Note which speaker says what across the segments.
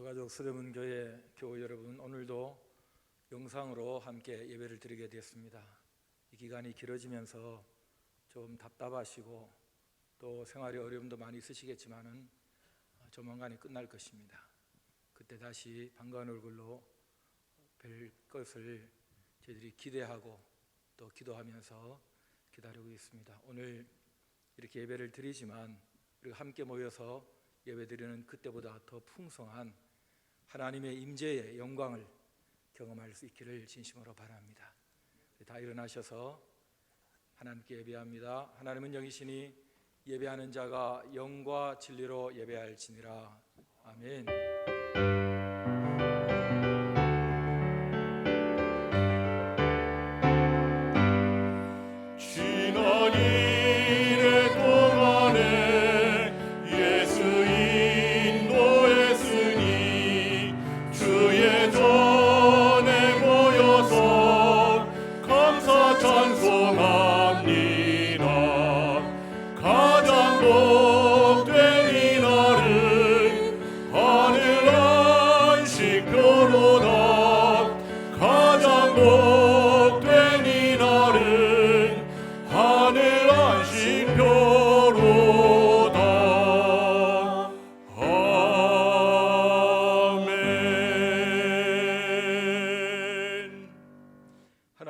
Speaker 1: 서가족 서대문교회 교우 여러분, 오늘도 영상으로 함께 예배를 드리게 되었습니다. 이 기간이 길어지면서 좀 답답하시고 또 생활에 어려움도 많이 있으시겠지만은 조만간에 끝날 것입니다. 그때 다시 반가운 얼굴로 뵐 것을 저희들이 기대하고 또 기도하면서 기다리고 있습니다. 오늘 이렇게 예배를 드리지만 우리가 함께 모여서 예배드리는 그때보다 더 풍성한 하나님의 임재의 영광을 경험할 수 있기를 진심으로 바랍니다. 다 일어나셔서 하나님께 예배합니다. 하나님은 영이시니 예배하는 자가 영과 진리로 예배할지니라. 아멘.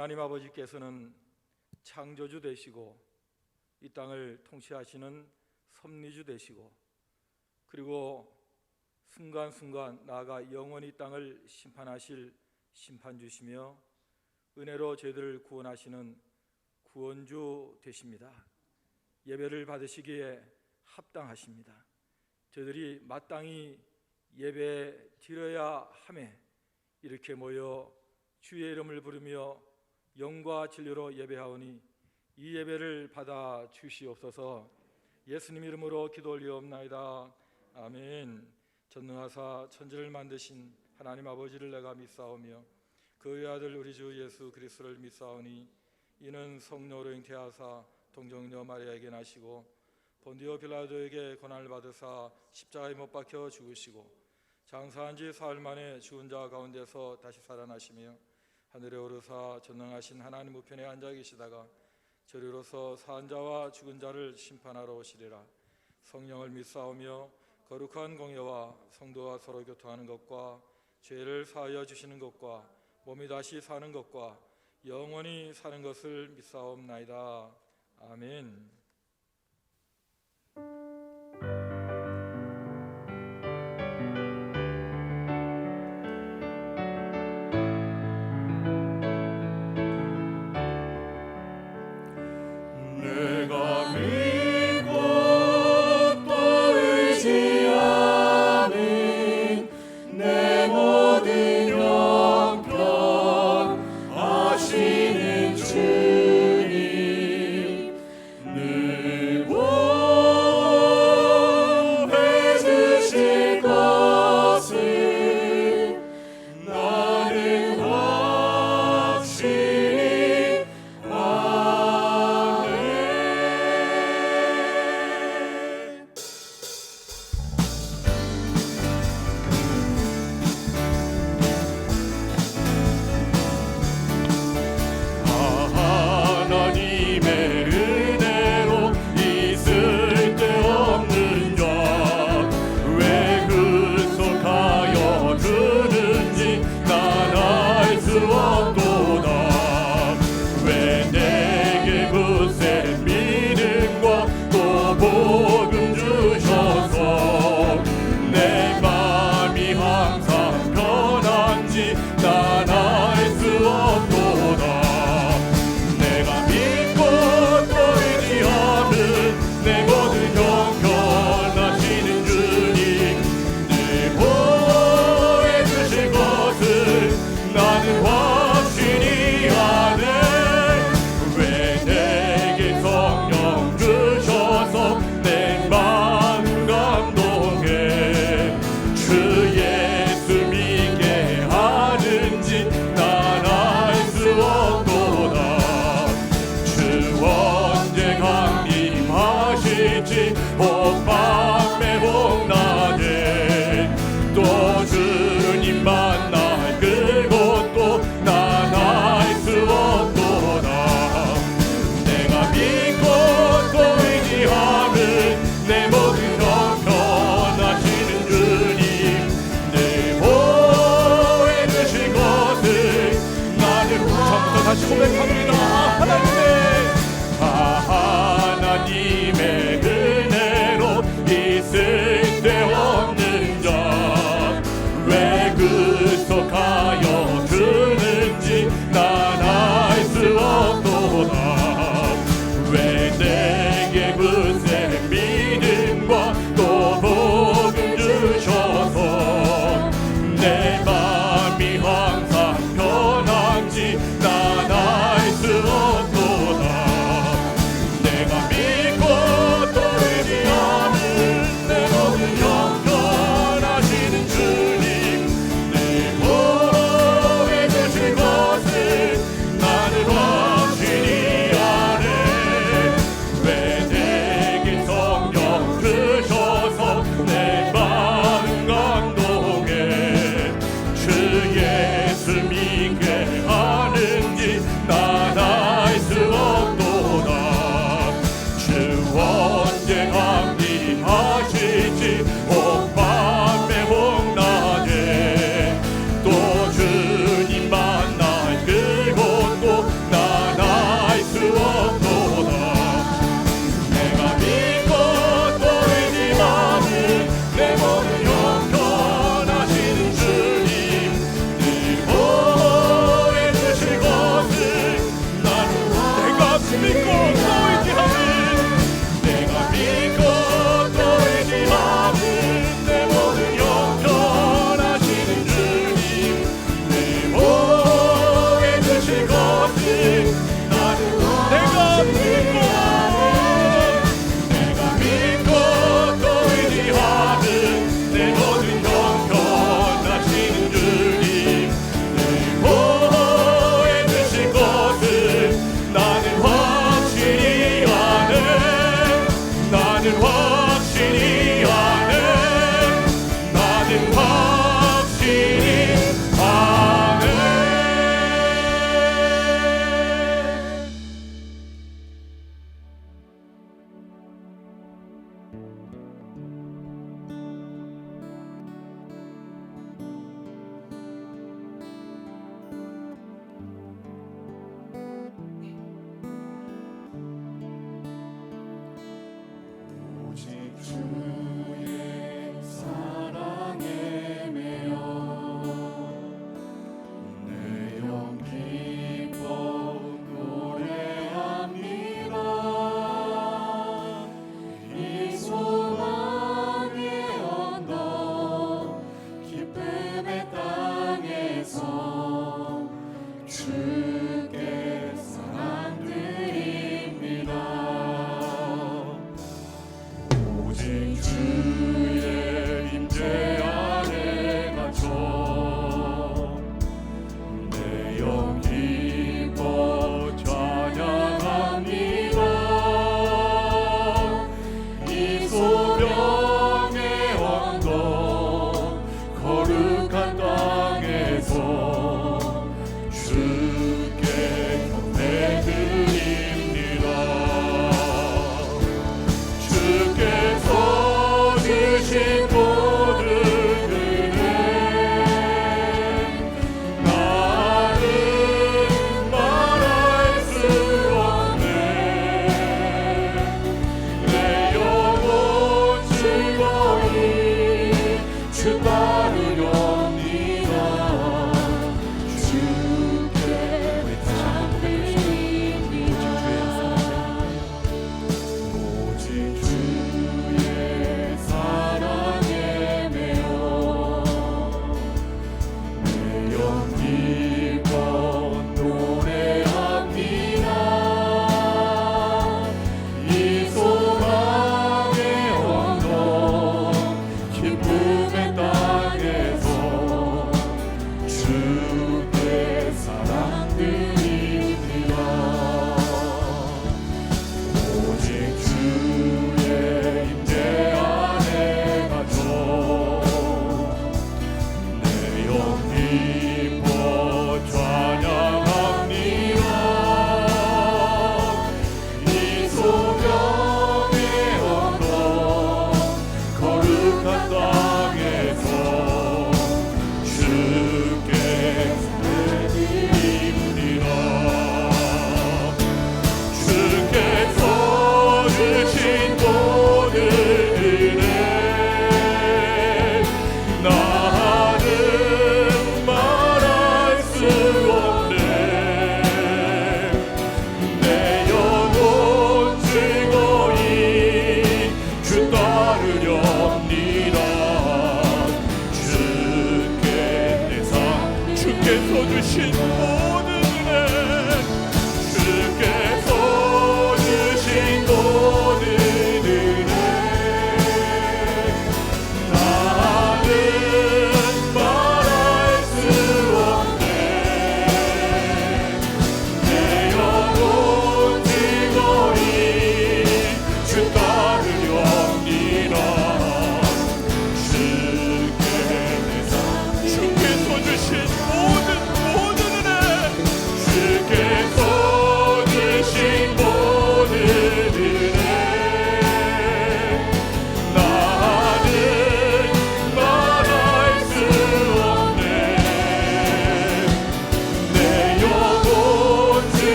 Speaker 1: 하나님 아버지께서는 창조주 되시고 이 땅을 통치하시는 섭리주 되시고 그리고 순간순간 나아가 영원히 이 땅을 심판하실 심판주시며 은혜로 저희들을 구원하시는 구원주 되십니다. 예배를 받으시기에 합당하십니다. 저희들이 마땅히 예배 드려야 하매 이렇게 모여 주의 이름을 부르며 영과 진리로 예배하오니 이 예배를 받아 주시옵소서. 예수님 이름으로 기도 올리옵나이다. 아멘. 전능하사 천지를 만드신 하나님 아버지를 내가 믿사오며 그의 아들 우리 주 예수 그리스도를 믿사오니 이는 성령으로 잉태하사 동정녀 마리아에게 나시고 본디오 빌라도에게 고난을 받으사 십자가에 못 박혀 죽으시고 장사한 지 사흘 만에 죽은 자 가운데서 다시 살아나시며 하늘에 오르사 전능하신 하나님 우편에 앉아 계시다가 저리로서 산 자와 죽은 자를 심판하러 오시리라. 성령을 믿사오며 거룩한 공예와 성도와 서로 교통하는 것과 죄를 사하여 주시는 것과 몸이 다시 사는 것과 영원히 사는 것을 믿사옵나이다. 아멘.
Speaker 2: 나는 확신
Speaker 1: 다시 고백합니다. 하나님의 은혜로 있을 데 없는 자 왜 구속하여 주는지 난 알 수 없도다. 왜 내게 굳세 믿음과 또 복음 주셔서 내 맘이 항상 편한지 난 알 수 없도다. 내가 믿고 또 의지하는 내 모든 영원하시는 주님 늘 보호해 주실 것을 나는 확실히 아네. 왜 내게 성령 주셔서 내 마음 감동해 주 예수 믿게 하는지 난 알 수 없도다. 주 언제 합리하실지 혹밤에 혹낮에 또 주님 만날 그곳도 난 알 수 없도다. 내가 믿고 또 의지하는 내 모든 영원하시는 주님 늘 보호해 주실 것을 나는 내가 믿고 또 의지하는 내가 믿고 또 의지하는 내 모든 영원하시는 주님 늘 보호해 주실 것을 나는 내가 믿고 또 의지하는 내 모든 영원하시는 주님 늘 보호해 주실 것을 나는 확실히 아네. 나는 확실히 아네. 나는 확실히 아네.
Speaker 2: 오직 주의 사랑에 매여 내 영 기뻐 노래합니다. 이 소망의 언덕 기쁨의 땅에서 주께 사랑 드립니다. 오직 주의 임재 안에 갇혀 내 영 기뻐 찬양합니다. 이 소명의 언덕 거룩한 땅에서 주께 경배드립니다. 주께서 주신 모든 은혜 나를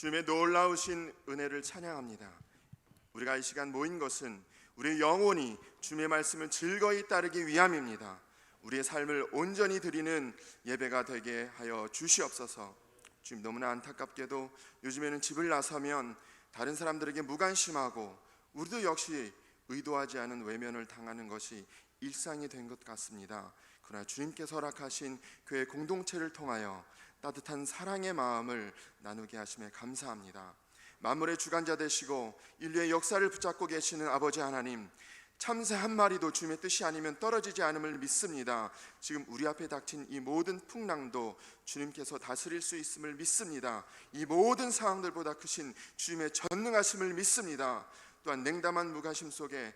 Speaker 3: 주님의 놀라우신 은혜를 찬양합니다. 우리가 이 시간 모인 것은 우리의 영혼이 주님의 말씀을 즐거이 따르기 위함입니다. 우리의 삶을 온전히 드리는 예배가 되게 하여 주시옵소서. 주님, 너무나 안타깝게도 요즘에는 집을 나서면 다른 사람들에게 무관심하고 우리도 역시 의도하지 않은 외면을 당하는 것이 일상이 된 것 같습니다. 그러나 주님께서 허락하신 교회 공동체를 통하여 따뜻한 사랑의 마음을 나누게 하심에 감사합니다. 만물의 주관자 되시고 인류의 역사를 붙잡고 계시는 아버지 하나님, 참새 한 마리도 주님의 뜻이 아니면 떨어지지 않음을 믿습니다. 지금 우리 앞에 닥친 이 모든 풍랑도 주님께서 다스릴 수 있음을 믿습니다. 이 모든 상황들보다 크신 주님의 전능하심을 믿습니다. 또한 냉담한 무관심 속에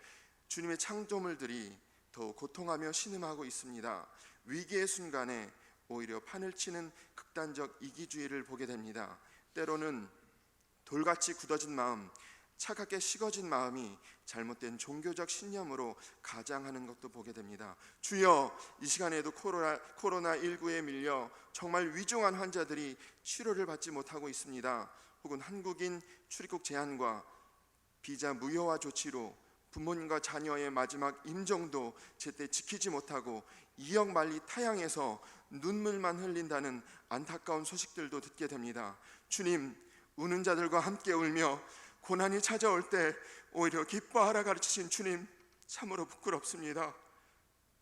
Speaker 3: 주님의 창조물들이 더 고통하며 신음하고 있습니다. 위기의 순간에 오히려 판을 치는 극단적 이기주의를 보게 됩니다. 때로는 돌같이 굳어진 마음, 차갑게 식어진 마음이 잘못된 종교적 신념으로 가장하는 것도 보게 됩니다. 주여, 이 시간에도 코로나19에 밀려 정말 위중한 환자들이 치료를 받지 못하고 있습니다. 혹은 한국인 출입국 제한과 비자 무효화 조치로 부모님과 자녀의 마지막 임종도 제때 지키지 못하고 2억 만리 타향에서 눈물만 흘린다는 안타까운 소식들도 듣게 됩니다. 주님, 우는 자들과 함께 울며 고난이 찾아올 때 오히려 기뻐하라 가르치신 주님, 참으로 부끄럽습니다.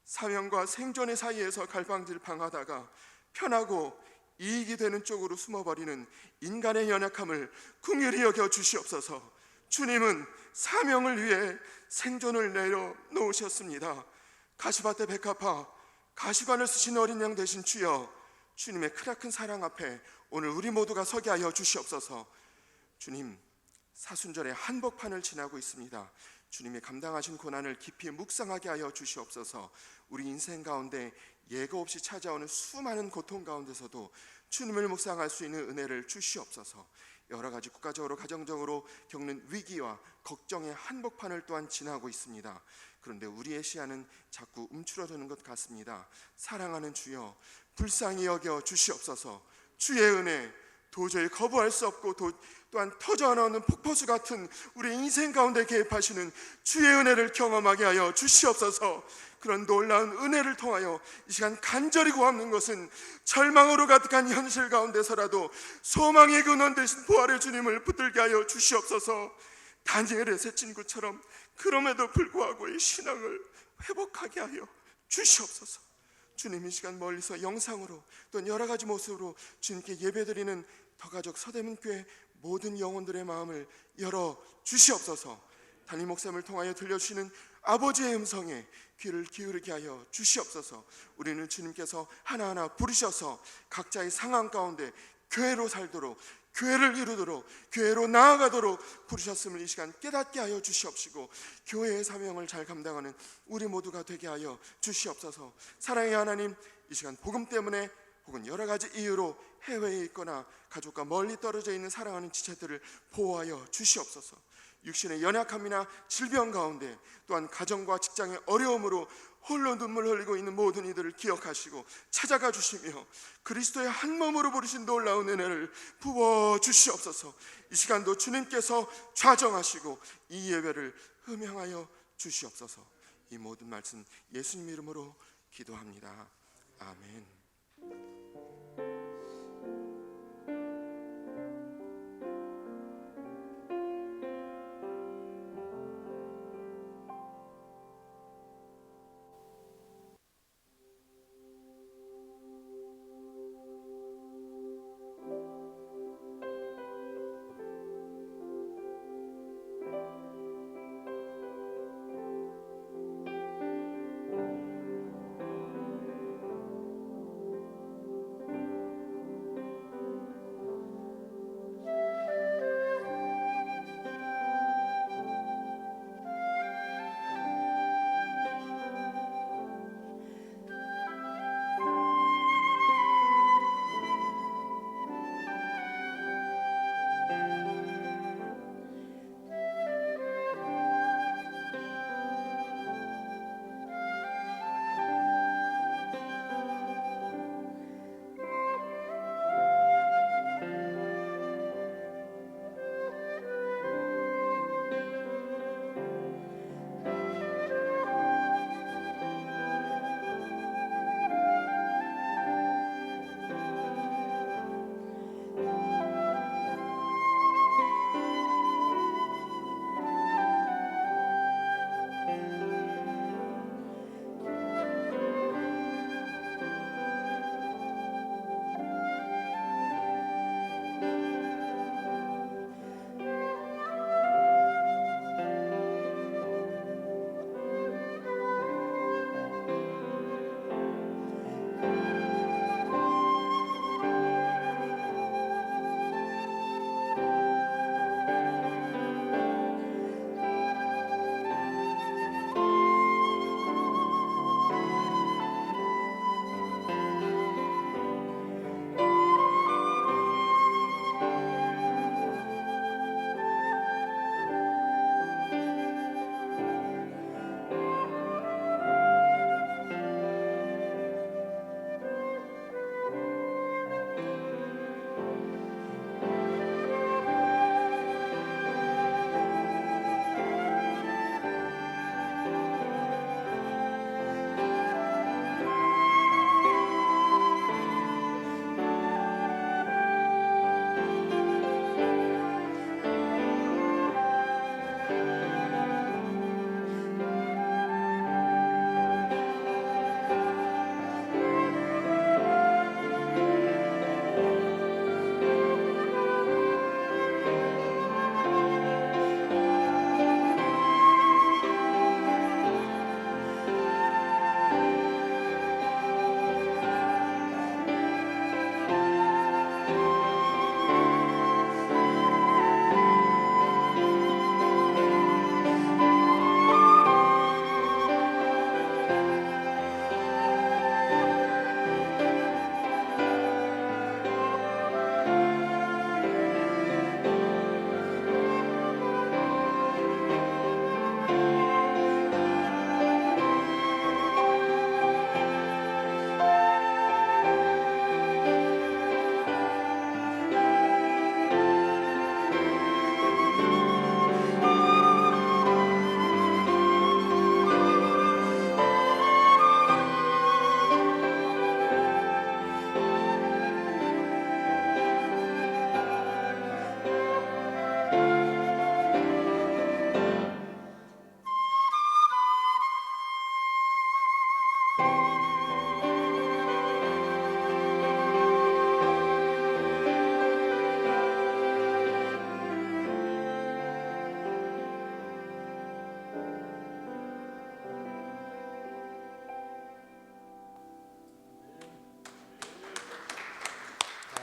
Speaker 3: 사명과 생존의 사이에서 갈팡질팡하다가 편하고 이익이 되는 쪽으로 숨어버리는 인간의 연약함을 긍휼히 여겨 주시옵소서. 주님은 사명을 위해 생존을 내려놓으셨습니다. 가시밭에 백합화, 가시관을 쓰신 어린 양 되신 주여, 주님의 크나큰 사랑 앞에 오늘 우리 모두가 서게 하여 주시옵소서. 주님, 사순절의 한복판을 지나고 있습니다. 주님이 감당하신 고난을 깊이 묵상하게 하여 주시옵소서. 우리 인생 가운데 예고 없이 찾아오는 수많은 고통 가운데서도 주님을 묵상할 수 있는 은혜를 주시옵소서. 여러 가지 국가적으로 가정적으로 겪는 위기와 걱정의 한복판을 또한 지나고 있습니다. 그런데 우리의 시야는 자꾸 움츠러드는 것 같습니다. 사랑하는 주여, 불쌍히 여겨 주시옵소서. 주의 은혜, 도저히 거부할 수 없고 또한 터져나오는 폭포수 같은 우리 인생 가운데 개입하시는 주의 은혜를 경험하게 하여 주시옵소서. 그런 놀라운 은혜를 통하여 이 시간 간절히 구하는 것은 절망으로 가득한 현실 가운데서라도 소망의 근원 되신 부활의 주님을 붙들게 하여 주시옵소서. 다니엘의 세 친구처럼 그럼에도 불구하고 이 신앙을 회복하게 하여 주시옵소서. 주님, 이 시간 멀리서 영상으로 또 여러 가지 모습으로 주님께 예배드리는 더가족 서대문교회 모든 영혼들의 마음을 열어 주시옵소서. 담임 목사님을 통하여 들려주시는 아버지의 음성에 귀를 기울이게 하여 주시옵소서. 우리는 주님께서 하나하나 부르셔서 각자의 상황 가운데 교회로 살도록, 교회를 이루도록, 교회로 나아가도록 부르셨음을 이 시간 깨닫게 하여 주시옵시고, 교회의 사명을 잘 감당하는 우리 모두가 되게 하여 주시옵소서. 사랑의 하나님, 이 시간 복음 때문에 혹은 여러 가지 이유로 해외에 있거나 가족과 멀리 떨어져 있는 사랑하는 지체들을 보호하여 주시옵소서. 육신의 연약함이나 질병 가운데 또한 가정과 직장의 어려움으로 홀로 눈물 흘리고 있는 모든 이들을 기억하시고 찾아가 주시며 그리스도의 한 몸으로 부르신 놀라운 은혜를 부어 주시옵소서. 이 시간도 주님께서 좌정하시고 이 예배를 음행하여 주시옵소서. 이 모든 말씀 예수님 이름으로 기도합니다. 아멘.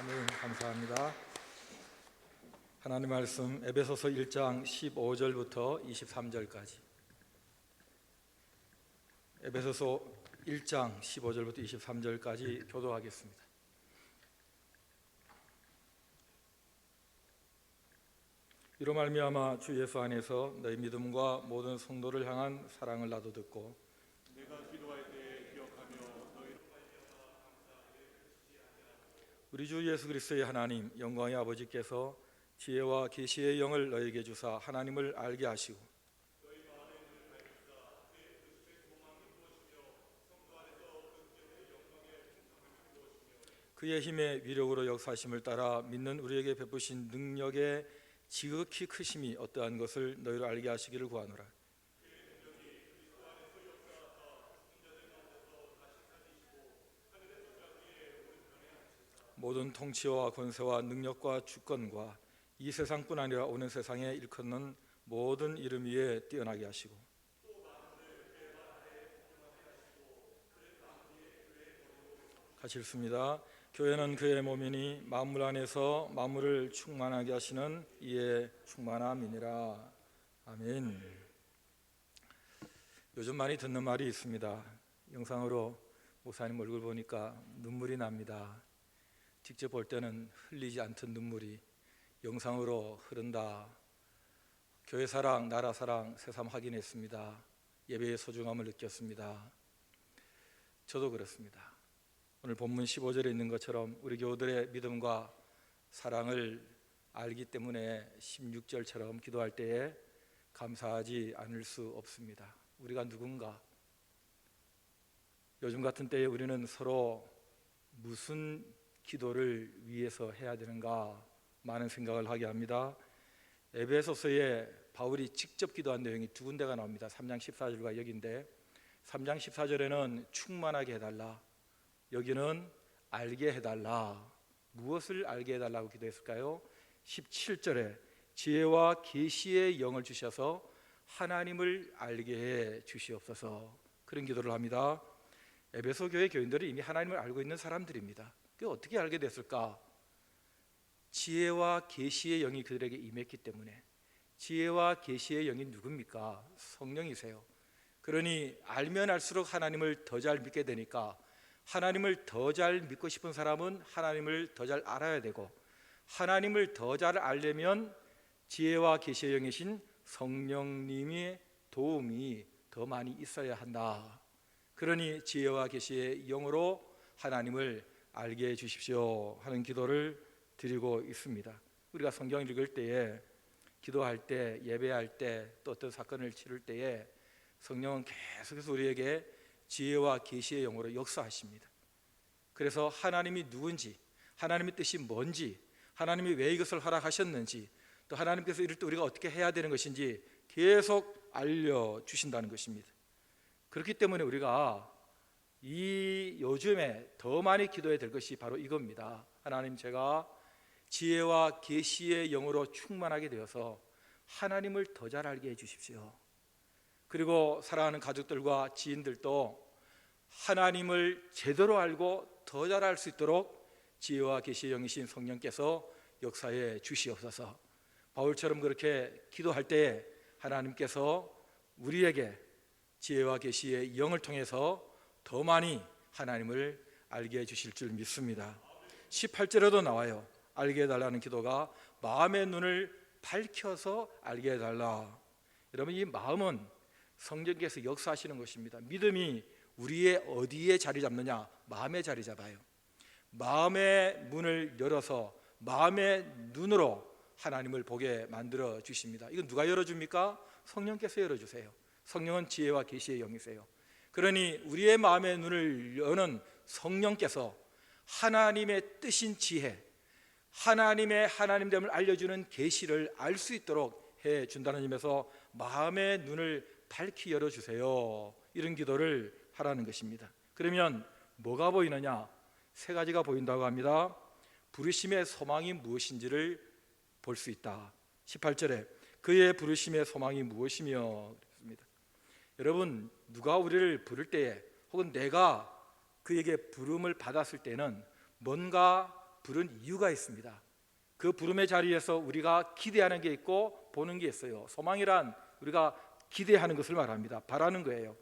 Speaker 4: 아멘. 감사합니다. 하나님 말씀 에베소서 1장 15절부터 23절까지. 에베소서 1장 15절부터 23절까지 교도하겠습니다. 이로 말미암아 주 예수 안에서 너희 믿음과 모든 성도를 향한 사랑을 나도 듣고
Speaker 2: 내가 기도할 때 기억하며 너희를
Speaker 4: 우리 주 예수 그리스도의 하나님 영광의 아버지께서 지혜와 계시의 영을 너희에게 주사 하나님을 알게 하시고 그의 힘의 위력으로 역사심을 따라 믿는 우리에게 베푸신 능력의 지극히 크심이 어떠한 것을 너희로 알게 하시기를 구하노라. 모든 통치와 권세와 능력과 주권과 이 세상뿐 아니라 오는 세상에 일컫는 모든 이름 위에 뛰어나게 하시고 같이 읽습니다. 교회는 그의 몸이니 만물 안에서 만물을 충만하게 하시는 이의 충만함이니라. 아멘. 요즘 많이 듣는 말이 있습니다. 영상으로 목사님 얼굴 보니까 눈물이 납니다. 직접 볼 때는 흘리지 않던 눈물이 영상으로 흐른다. 교회 사랑, 나라 사랑 새삼 확인했습니다. 예배의 소중함을 느꼈습니다. 저도 그렇습니다. 오늘 본문 15절에 있는 것처럼 우리 교우들의 믿음과 사랑을 알기 때문에 16절처럼 기도할 때에 감사하지 않을 수 없습니다. 우리가 누군가, 요즘 같은 때에 우리는 서로 무슨 기도를 위해서 해야 되는가 많은 생각을 하게 합니다. 에베소서에 바울이 직접 기도한 내용이 두 군데가 나옵니다. 3장 14절과 여기인데 3장 14절에는 충만하게 해달라, 여기는 알게 해달라. 무엇을 알게 해달라고 기도했을까요? 17절에 지혜와 계시의 영을 주셔서 하나님을 알게 해 주시옵소서, 그런 기도를 합니다. 에베소 교회 교인들이 이미 하나님을 알고 있는 사람들입니다. 그게 어떻게 알게 됐을까? 지혜와 계시의 영이 그들에게 임했기 때문에. 지혜와 계시의 영이 누굽니까? 성령이세요. 그러니 알면 알수록 하나님을 더 잘 믿게 되니까 하나님을 더 잘 믿고 싶은 사람은 하나님을 더 잘 알아야 되고, 하나님을 더 잘 알려면 지혜와 계시의 영이신 성령님의 도움이 더 많이 있어야 한다. 그러니 지혜와 계시의 영으로 하나님을 알게 해 주십시오 하는 기도를 드리고 있습니다. 우리가 성경을 읽을 때에, 기도할 때, 예배할 때, 또 어떤 사건을 치를 때에 성령은 계속해서 우리에게 지혜와 계시의 영으로 역사하십니다. 그래서 하나님이 누군지, 하나님의 뜻이 뭔지, 하나님이 왜 이것을 허락하셨는지, 또 하나님께서 이럴 때 우리가 어떻게 해야 되는 것인지 계속 알려주신다는 것입니다. 그렇기 때문에 우리가 이 요즘에 더 많이 기도해야 될 것이 바로 이겁니다. 하나님, 제가 지혜와 계시의 영으로 충만하게 되어서 하나님을 더 잘 알게 해주십시오. 그리고 사랑하는 가족들과 지인들도 하나님을 제대로 알고 더 잘 알 수 있도록 지혜와 계시의 영이신 성령께서 역사해 주시옵소서. 바울처럼 그렇게 기도할 때에 하나님께서 우리에게 지혜와 계시의 영을 통해서 더 많이 하나님을 알게 해주실 줄 믿습니다. 18절에도 나와요. 알게 해달라는 기도가 마음의 눈을 밝혀서 알게 해달라. 여러분, 이 마음은 성령께서 역사하시는 것입니다. 믿음이 우리의 어디에 자리 잡느냐? 마음에 자리 잡아요. 마음의 문을 열어서 마음의 눈으로 하나님을 보게 만들어 주십니다. 이건 누가 열어줍니까? 성령께서 열어주세요. 성령은 지혜와 계시의 영이세요. 그러니 우리의 마음의 눈을 여는 성령께서 하나님의 뜻인 지혜, 하나님의 하나님됨을 알려주는 계시를 알 수 있도록 해준다는 의미에서 마음의 눈을 밝히 열어주세요, 이런 기도를 하라는 것입니다. 그러면 뭐가 보이느냐? 세 가지가 보인다고 합니다. 부르심의 소망이 무엇인지를 볼 수 있다. 18절에 그의 부르심의 소망이 무엇이며 그랬습니다. 여러분, 누가 우리를 부를 때에, 혹은 내가 그에게 부름을 받았을 때는 뭔가 부른 이유가 있습니다. 그 부름의 자리에서 우리가 기대하는 게 있고 보는 게 있어요. 소망이란 우리가 기대하는 것을 말합니다. 바라는 거예요.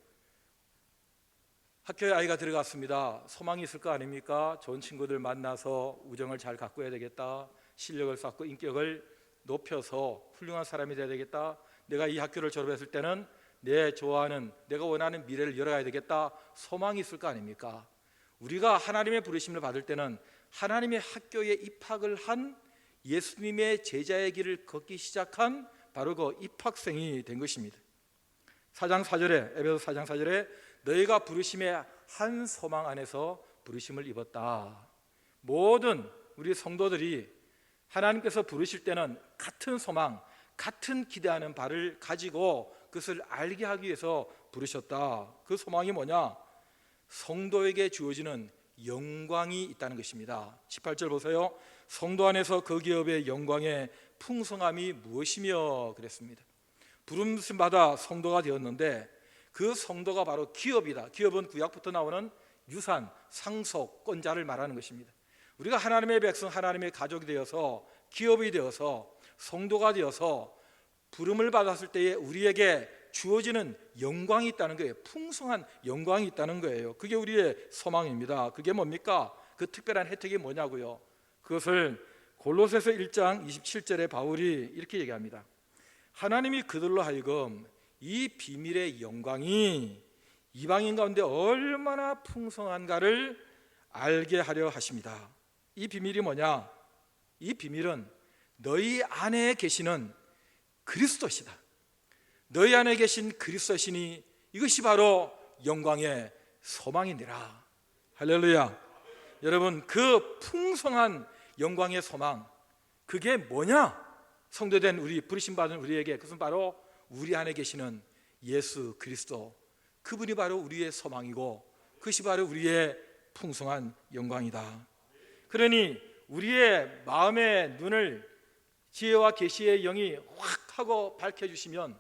Speaker 4: 학교에 아이가 들어갔습니다. 소망이 있을 거 아닙니까? 좋은 친구들 만나서 우정을 잘 가꿔야 되겠다. 실력을 쌓고 인격을 높여서 훌륭한 사람이 돼야 되겠다. 내가 이 학교를 졸업했을 때는 내 좋아하는, 내가 원하는 미래를 열어가야 되겠다. 소망이 있을 거 아닙니까? 우리가 하나님의 부르심을 받을 때는 하나님의 학교에 입학을 한 예수님의 제자의 길을 걷기 시작한 바로 그 입학생이 된 것입니다. 4장 4절에, 에베소 4장 4절에 너희가 부르심의 한 소망 안에서 부르심을 입었다. 모든 우리 성도들이 하나님께서 부르실 때는 같은 소망, 같은 기대하는 바를 가지고 그것을 알게 하기 위해서 부르셨다. 그 소망이 뭐냐? 성도에게 주어지는 영광이 있다는 것입니다. 18절 보세요. 성도 안에서 그 기업의 영광의 풍성함이 무엇이며 그랬습니다. 부르심 받아 성도가 되었는데 그 성도가 바로 기업이다. 기업은 구약부터 나오는 유산, 상속권자를 말하는 것입니다. 우리가 하나님의 백성, 하나님의 가족이 되어서 기업이 되어서 성도가 되어서 부름을 받았을 때에 우리에게 주어지는 영광이 있다는 거예요. 풍성한 영광이 있다는 거예요. 그게 우리의 소망입니다. 그게 뭡니까? 그 특별한 혜택이 뭐냐고요? 그것을 골로새서 1장 27절에 바울이 이렇게 얘기합니다. 하나님이 그들로 하여금 이 비밀의 영광이 이방인 가운데 얼마나 풍성한가를 알게 하려 하십니다. 이 비밀이 뭐냐? 이 비밀은 너희 안에 계시는 그리스도시다. 너희 안에 계신 그리스도시니 이것이 바로 영광의 소망이니라. 할렐루야. 여러분, 그 풍성한 영광의 소망, 그게 뭐냐? 성도된 우리, 부르심 받은 우리에게 그것은 바로 우리 안에 계시는 예수 그리스도, 그분이 바로 우리의 소망이고 그것이 바로 우리의 풍성한 영광이다. 그러니 우리의 마음의 눈을 지혜와 계시의 영이 확 하고 밝혀주시면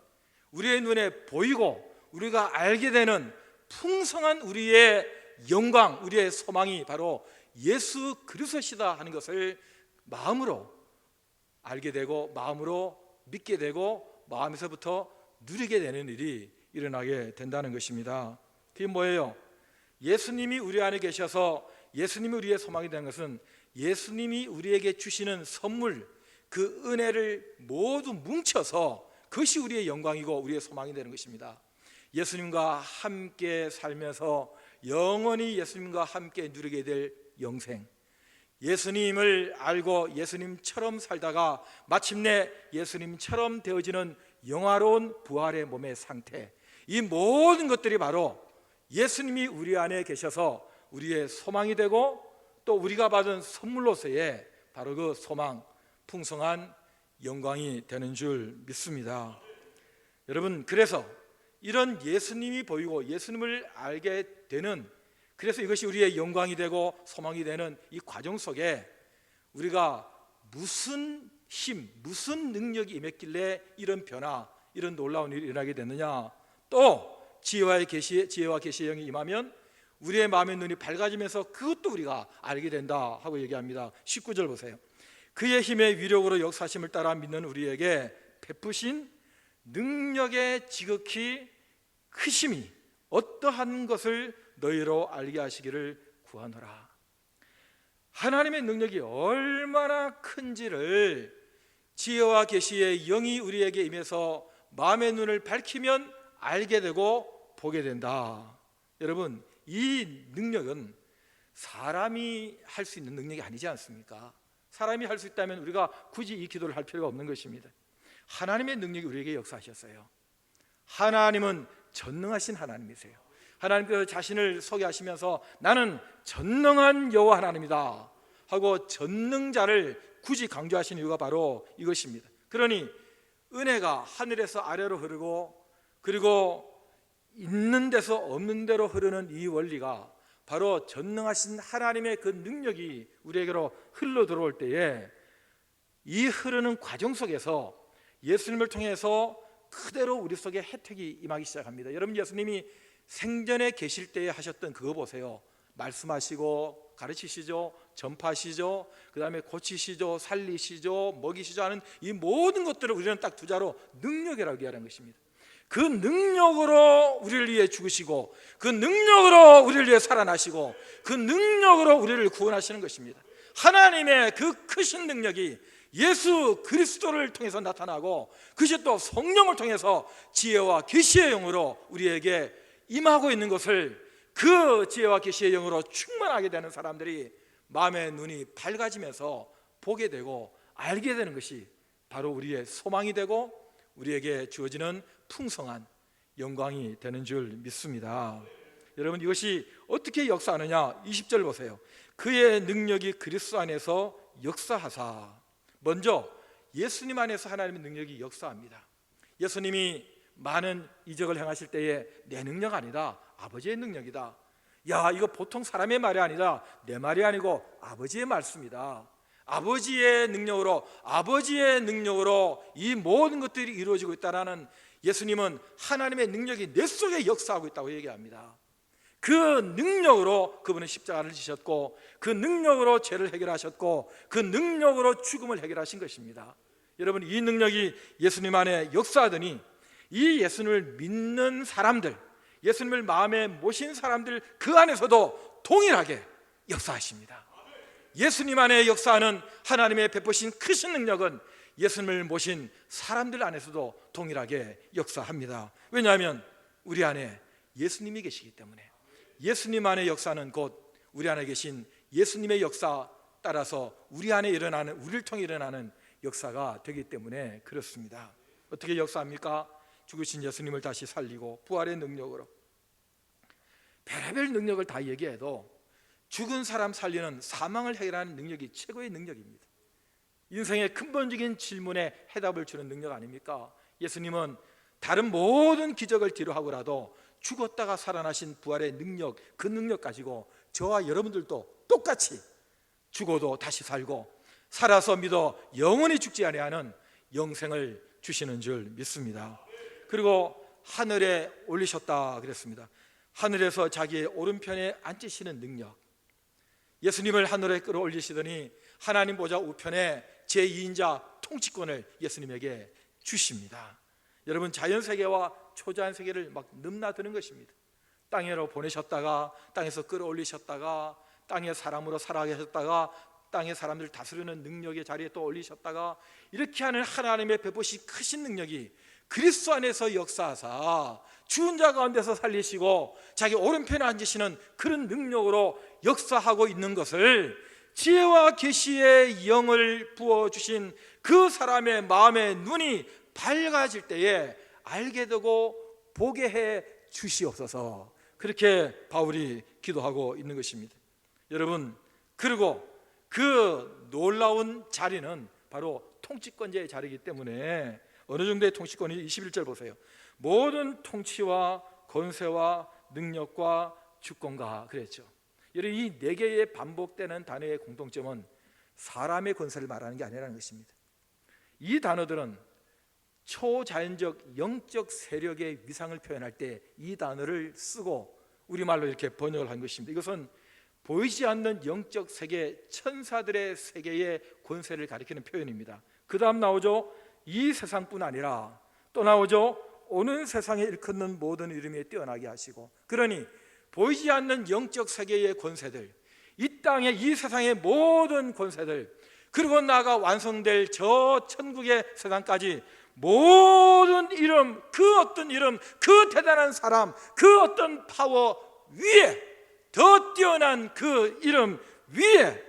Speaker 4: 우리의 눈에 보이고 우리가 알게 되는 풍성한 우리의 영광, 우리의 소망이 바로 예수 그리스도시다 하는 것을 마음으로 알게 되고 마음으로 믿게 되고 마음에서부터 누리게 되는 일이 일어나게 된다는 것입니다. 그게 뭐예요? 예수님이 우리 안에 계셔서 예수님이 우리의 소망이 되는 것은 예수님이 우리에게 주시는 선물, 그 은혜를 모두 뭉쳐서 그것이 우리의 영광이고 우리의 소망이 되는 것입니다. 예수님과 함께 살면서 영원히 예수님과 함께 누리게 될 영생, 예수님을 알고 예수님처럼 살다가 마침내 예수님처럼 되어지는 영화로운 부활의 몸의 상태, 이 모든 것들이 바로 예수님이 우리 안에 계셔서 우리의 소망이 되고 또 우리가 받은 선물로서의 바로 그 소망, 풍성한 영광이 되는 줄 믿습니다. 여러분, 그래서 이런 예수님이 보이고 예수님을 알게 되는, 그래서 이것이 우리의 영광이 되고 소망이 되는 이 과정 속에 우리가 무슨 힘, 무슨 능력이 임했길래 이런 변화, 이런 놀라운 일이 일어나게 됐느냐? 또 지혜와 계시의 영이 임하면 우리의 마음의 눈이 밝아지면서 그것도 우리가 알게 된다 하고 얘기합니다. 19절 보세요. 그의 힘의 위력으로 역사심을 따라 믿는 우리에게 베푸신 능력의 지극히 크심이 어떠한 것을 너희로 알게 하시기를 구하노라. 하나님의 능력이 얼마나 큰지를 지혜와 계시의 영이 우리에게 임해서 마음의 눈을 밝히면 알게 되고 보게 된다. 여러분, 이 능력은 사람이 할 수 있는 능력이 아니지 않습니까? 사람이 할 수 있다면 우리가 굳이 이 기도를 할 필요가 없는 것입니다. 하나님의 능력이 우리에게 역사하셨어요. 하나님은 전능하신 하나님이세요. 하나님께서 자신을 소개하시면서 나는 전능한 여호와 하나님이다 하고 전능자를 굳이 강조하신 이유가 바로 이것입니다. 그러니 은혜가 하늘에서 아래로 흐르고 그리고 있는 데서 없는 데로 흐르는 이 원리가 바로 전능하신 하나님의 그 능력이 우리에게로 흘러 들어올 때에 이 흐르는 과정 속에서 예수님을 통해서 그대로 우리 속에 혜택이 임하기 시작합니다. 여러분, 예수님이 생전에 계실 때에 하셨던 그거 보세요. 말씀하시고 가르치시죠. 전파시죠, 그 다음에 고치시죠, 살리시죠, 먹이시죠 하는 이 모든 것들을 우리는 딱 두 자로 능력이라고 얘기하는 것입니다. 그 능력으로 우리를 위해 죽으시고, 그 능력으로 우리를 위해 살아나시고, 그 능력으로 우리를 구원하시는 것입니다. 하나님의 그 크신 능력이 예수 그리스도를 통해서 나타나고, 그것이 또 성령을 통해서 지혜와 계시의 영으로 우리에게 임하고 있는 것을, 그 지혜와 계시의 영으로 충만하게 되는 사람들이 마음의 눈이 밝아지면서 보게 되고 알게 되는 것이 바로 우리의 소망이 되고 우리에게 주어지는 풍성한 영광이 되는 줄 믿습니다. 여러분, 이것이 어떻게 역사하느냐? 20절 보세요. 그의 능력이 그리스도 안에서 역사하사. 먼저 예수님 안에서 하나님의 능력이 역사합니다. 예수님이 많은 이적을 행하실 때에 내 능력 아니다, 아버지의 능력이다. 야, 이거 보통 사람의 말이 아니라 내 말이 아니고 아버지의 말씀이다. 아버지의 능력으로 이 모든 것들이 이루어지고 있다라는, 예수님은 하나님의 능력이 내 속에 역사하고 있다고 얘기합니다. 그 능력으로 그분은 십자가를 지셨고, 그 능력으로 죄를 해결하셨고, 그 능력으로 죽음을 해결하신 것입니다. 여러분, 이 능력이 예수님 안에 역사하더니 이 예수님을 믿는 사람들, 예수님을 마음에 모신 사람들 그 안에서도 동일하게 역사하십니다. 예수님 안에 역사하는 하나님의 베푸신 크신 능력은 예수님을 모신 사람들 안에서도 동일하게 역사합니다. 왜냐하면 우리 안에 예수님이 계시기 때문에. 예수님 안에 역사는 곧 우리 안에 계신 예수님의 역사 따라서 우리 안에 일어나는, 우리를 통해 일어나는 역사가 되기 때문에 그렇습니다. 어떻게 역사합니까? 죽으신 예수님을 다시 살리고 부활의 능력으로, 별의별 능력을 다 얘기해도 죽은 사람 살리는, 사망을 해결하는 능력이 최고의 능력입니다. 인생의 근본적인 질문에 해답을 주는 능력 아닙니까? 예수님은 다른 모든 기적을 뒤로하고라도 죽었다가 살아나신 부활의 능력, 그 능력 가지고 저와 여러분들도 똑같이 죽어도 다시 살고 살아서 믿어 영원히 죽지 아니하는 영생을 주시는 줄 믿습니다. 그리고 하늘에 올리셨다 그랬습니다. 하늘에서 자기의 오른편에 앉으시는 능력, 예수님을 하늘에 끌어올리시더니 하나님 보좌 우편에 제2인자 통치권을 예수님에게 주십니다. 여러분, 자연세계와 초자연세계를 막 넘나드는 것입니다. 땅으로 보내셨다가 땅에서 끌어올리셨다가 땅의 사람으로 살아계셨다가 땅의 사람들을 다스리는 능력의 자리에 또 올리셨다가, 이렇게 하는 하나님의 베푸신 크신 능력이 그리스도 안에서 역사하사 죽은 자 가운데서 살리시고 자기 오른편에 앉으시는 그런 능력으로 역사하고 있는 것을 지혜와 계시의 영을 부어주신 그 사람의 마음의 눈이 밝아질 때에 알게 되고 보게 해 주시옵소서, 그렇게 바울이 기도하고 있는 것입니다. 여러분, 그리고 그 놀라운 자리는 바로 통치권자의 자리이기 때문에, 어느 정도의 통치권이 21절 보세요. 모든 통치와 권세와 능력과 주권과 그랬죠. 여러분, 이 네 개의 반복되는 단어의 공통점은 사람의 권세를 말하는 게 아니라는 것입니다. 이 단어들은 초자연적 영적 세력의 위상을 표현할 때 이 단어를 쓰고 우리말로 이렇게 번역을 한 것입니다. 이것은 보이지 않는 영적 세계, 천사들의 세계의 권세를 가리키는 표현입니다. 그 다음 나오죠. 이 세상뿐 아니라 또 나오죠. 오는 세상에 일컫는 모든 이름에 뛰어나게 하시고, 그러니 보이지 않는 영적 세계의 권세들, 이 땅의 이 세상의 모든 권세들, 그리고 나아가 완성될 저 천국의 세상까지 모든 이름, 그 어떤 이름, 그 대단한 사람, 그 어떤 파워 위에, 더 뛰어난 그 이름 위에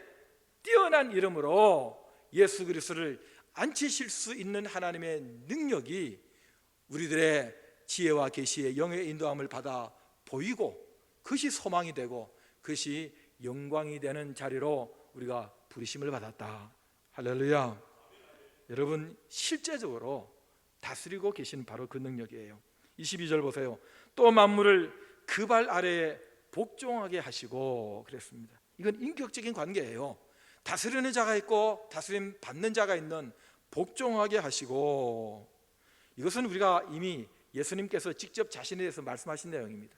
Speaker 4: 뛰어난 이름으로 예수 그리스도를 앉히실 수 있는 하나님의 능력이 우리들의 지혜와 계시의 영의 인도함을 받아 보이고, 그것이 소망이 되고 그것이 영광이 되는 자리로 우리가 부르심을 받았다. 할렐루야. 여러분, 실제적으로 다스리고 계신 바로 그 능력이에요. 22절 보세요. 또 만물을 그 발 아래에 복종하게 하시고 그랬습니다. 이건 인격적인 관계예요. 다스리는 자가 있고 다스림 받는 자가 있는, 복종하게 하시고, 이것은 우리가 이미 예수님께서 직접 자신에 대해서 말씀하신 내용입니다.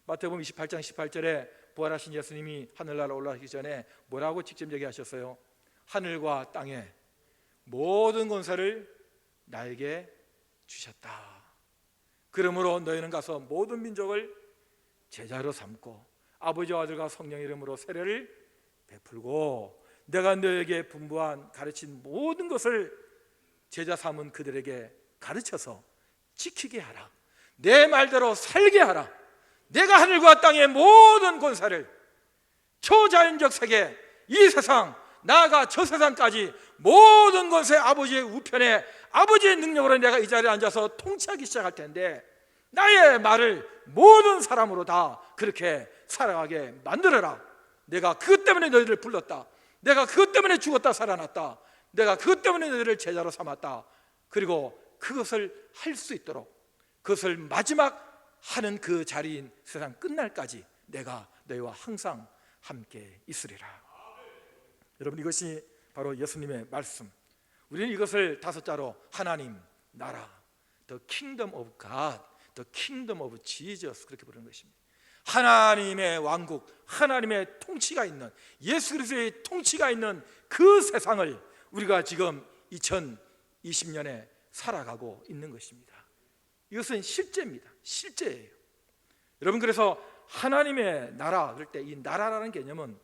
Speaker 4: 마태복음 28장 18절에 부활하신 예수님이 하늘나라 올라가기 전에 뭐라고 직접 얘기하셨어요? 하늘과 땅에 모든 권세를 나에게 주셨다. 그러므로 너희는 가서 모든 민족을 제자로 삼고 아버지와 아들과 성령 이름으로 세례를 베풀고 내가 너에게 분부한 가르친 모든 것을 제자 삼은 그들에게 가르쳐서 지키게 하라. 내 말대로 살게 하라. 내가 하늘과 땅의 모든 권세를 초자연적 세계, 이 세상, 나아가 저 세상까지 모든 권세 아버지의 우편에 아버지의 능력으로 내가 이 자리에 앉아서 통치하기 시작할 텐데 나의 말을 모든 사람으로 다 그렇게 살아가게 만들어라. 내가 그것 때문에 너희를 불렀다. 내가 그것 때문에 죽었다 살아났다. 내가 그것 때문에 너희를 제자로 삼았다. 그리고 그것을 할 수 있도록 그것을 마지막 하는 그 자리인 세상 끝날까지 내가 너희와 항상 함께 있으리라. 여러분, 이것이 바로 예수님의 말씀. 우리는 이것을 5자로 하나님 나라, The Kingdom of God, The Kingdom of Jesus 그렇게 부르는 것입니다. 하나님의 왕국, 하나님의 통치가 있는, 예수 그리스도의 통치가 있는 그 세상을 우리가 지금 2020년에 살아가고 있는 것입니다. 이것은 실제입니다. 실제예요. 여러분, 그래서 하나님의 나라 그럴 때 이 나라라는 개념은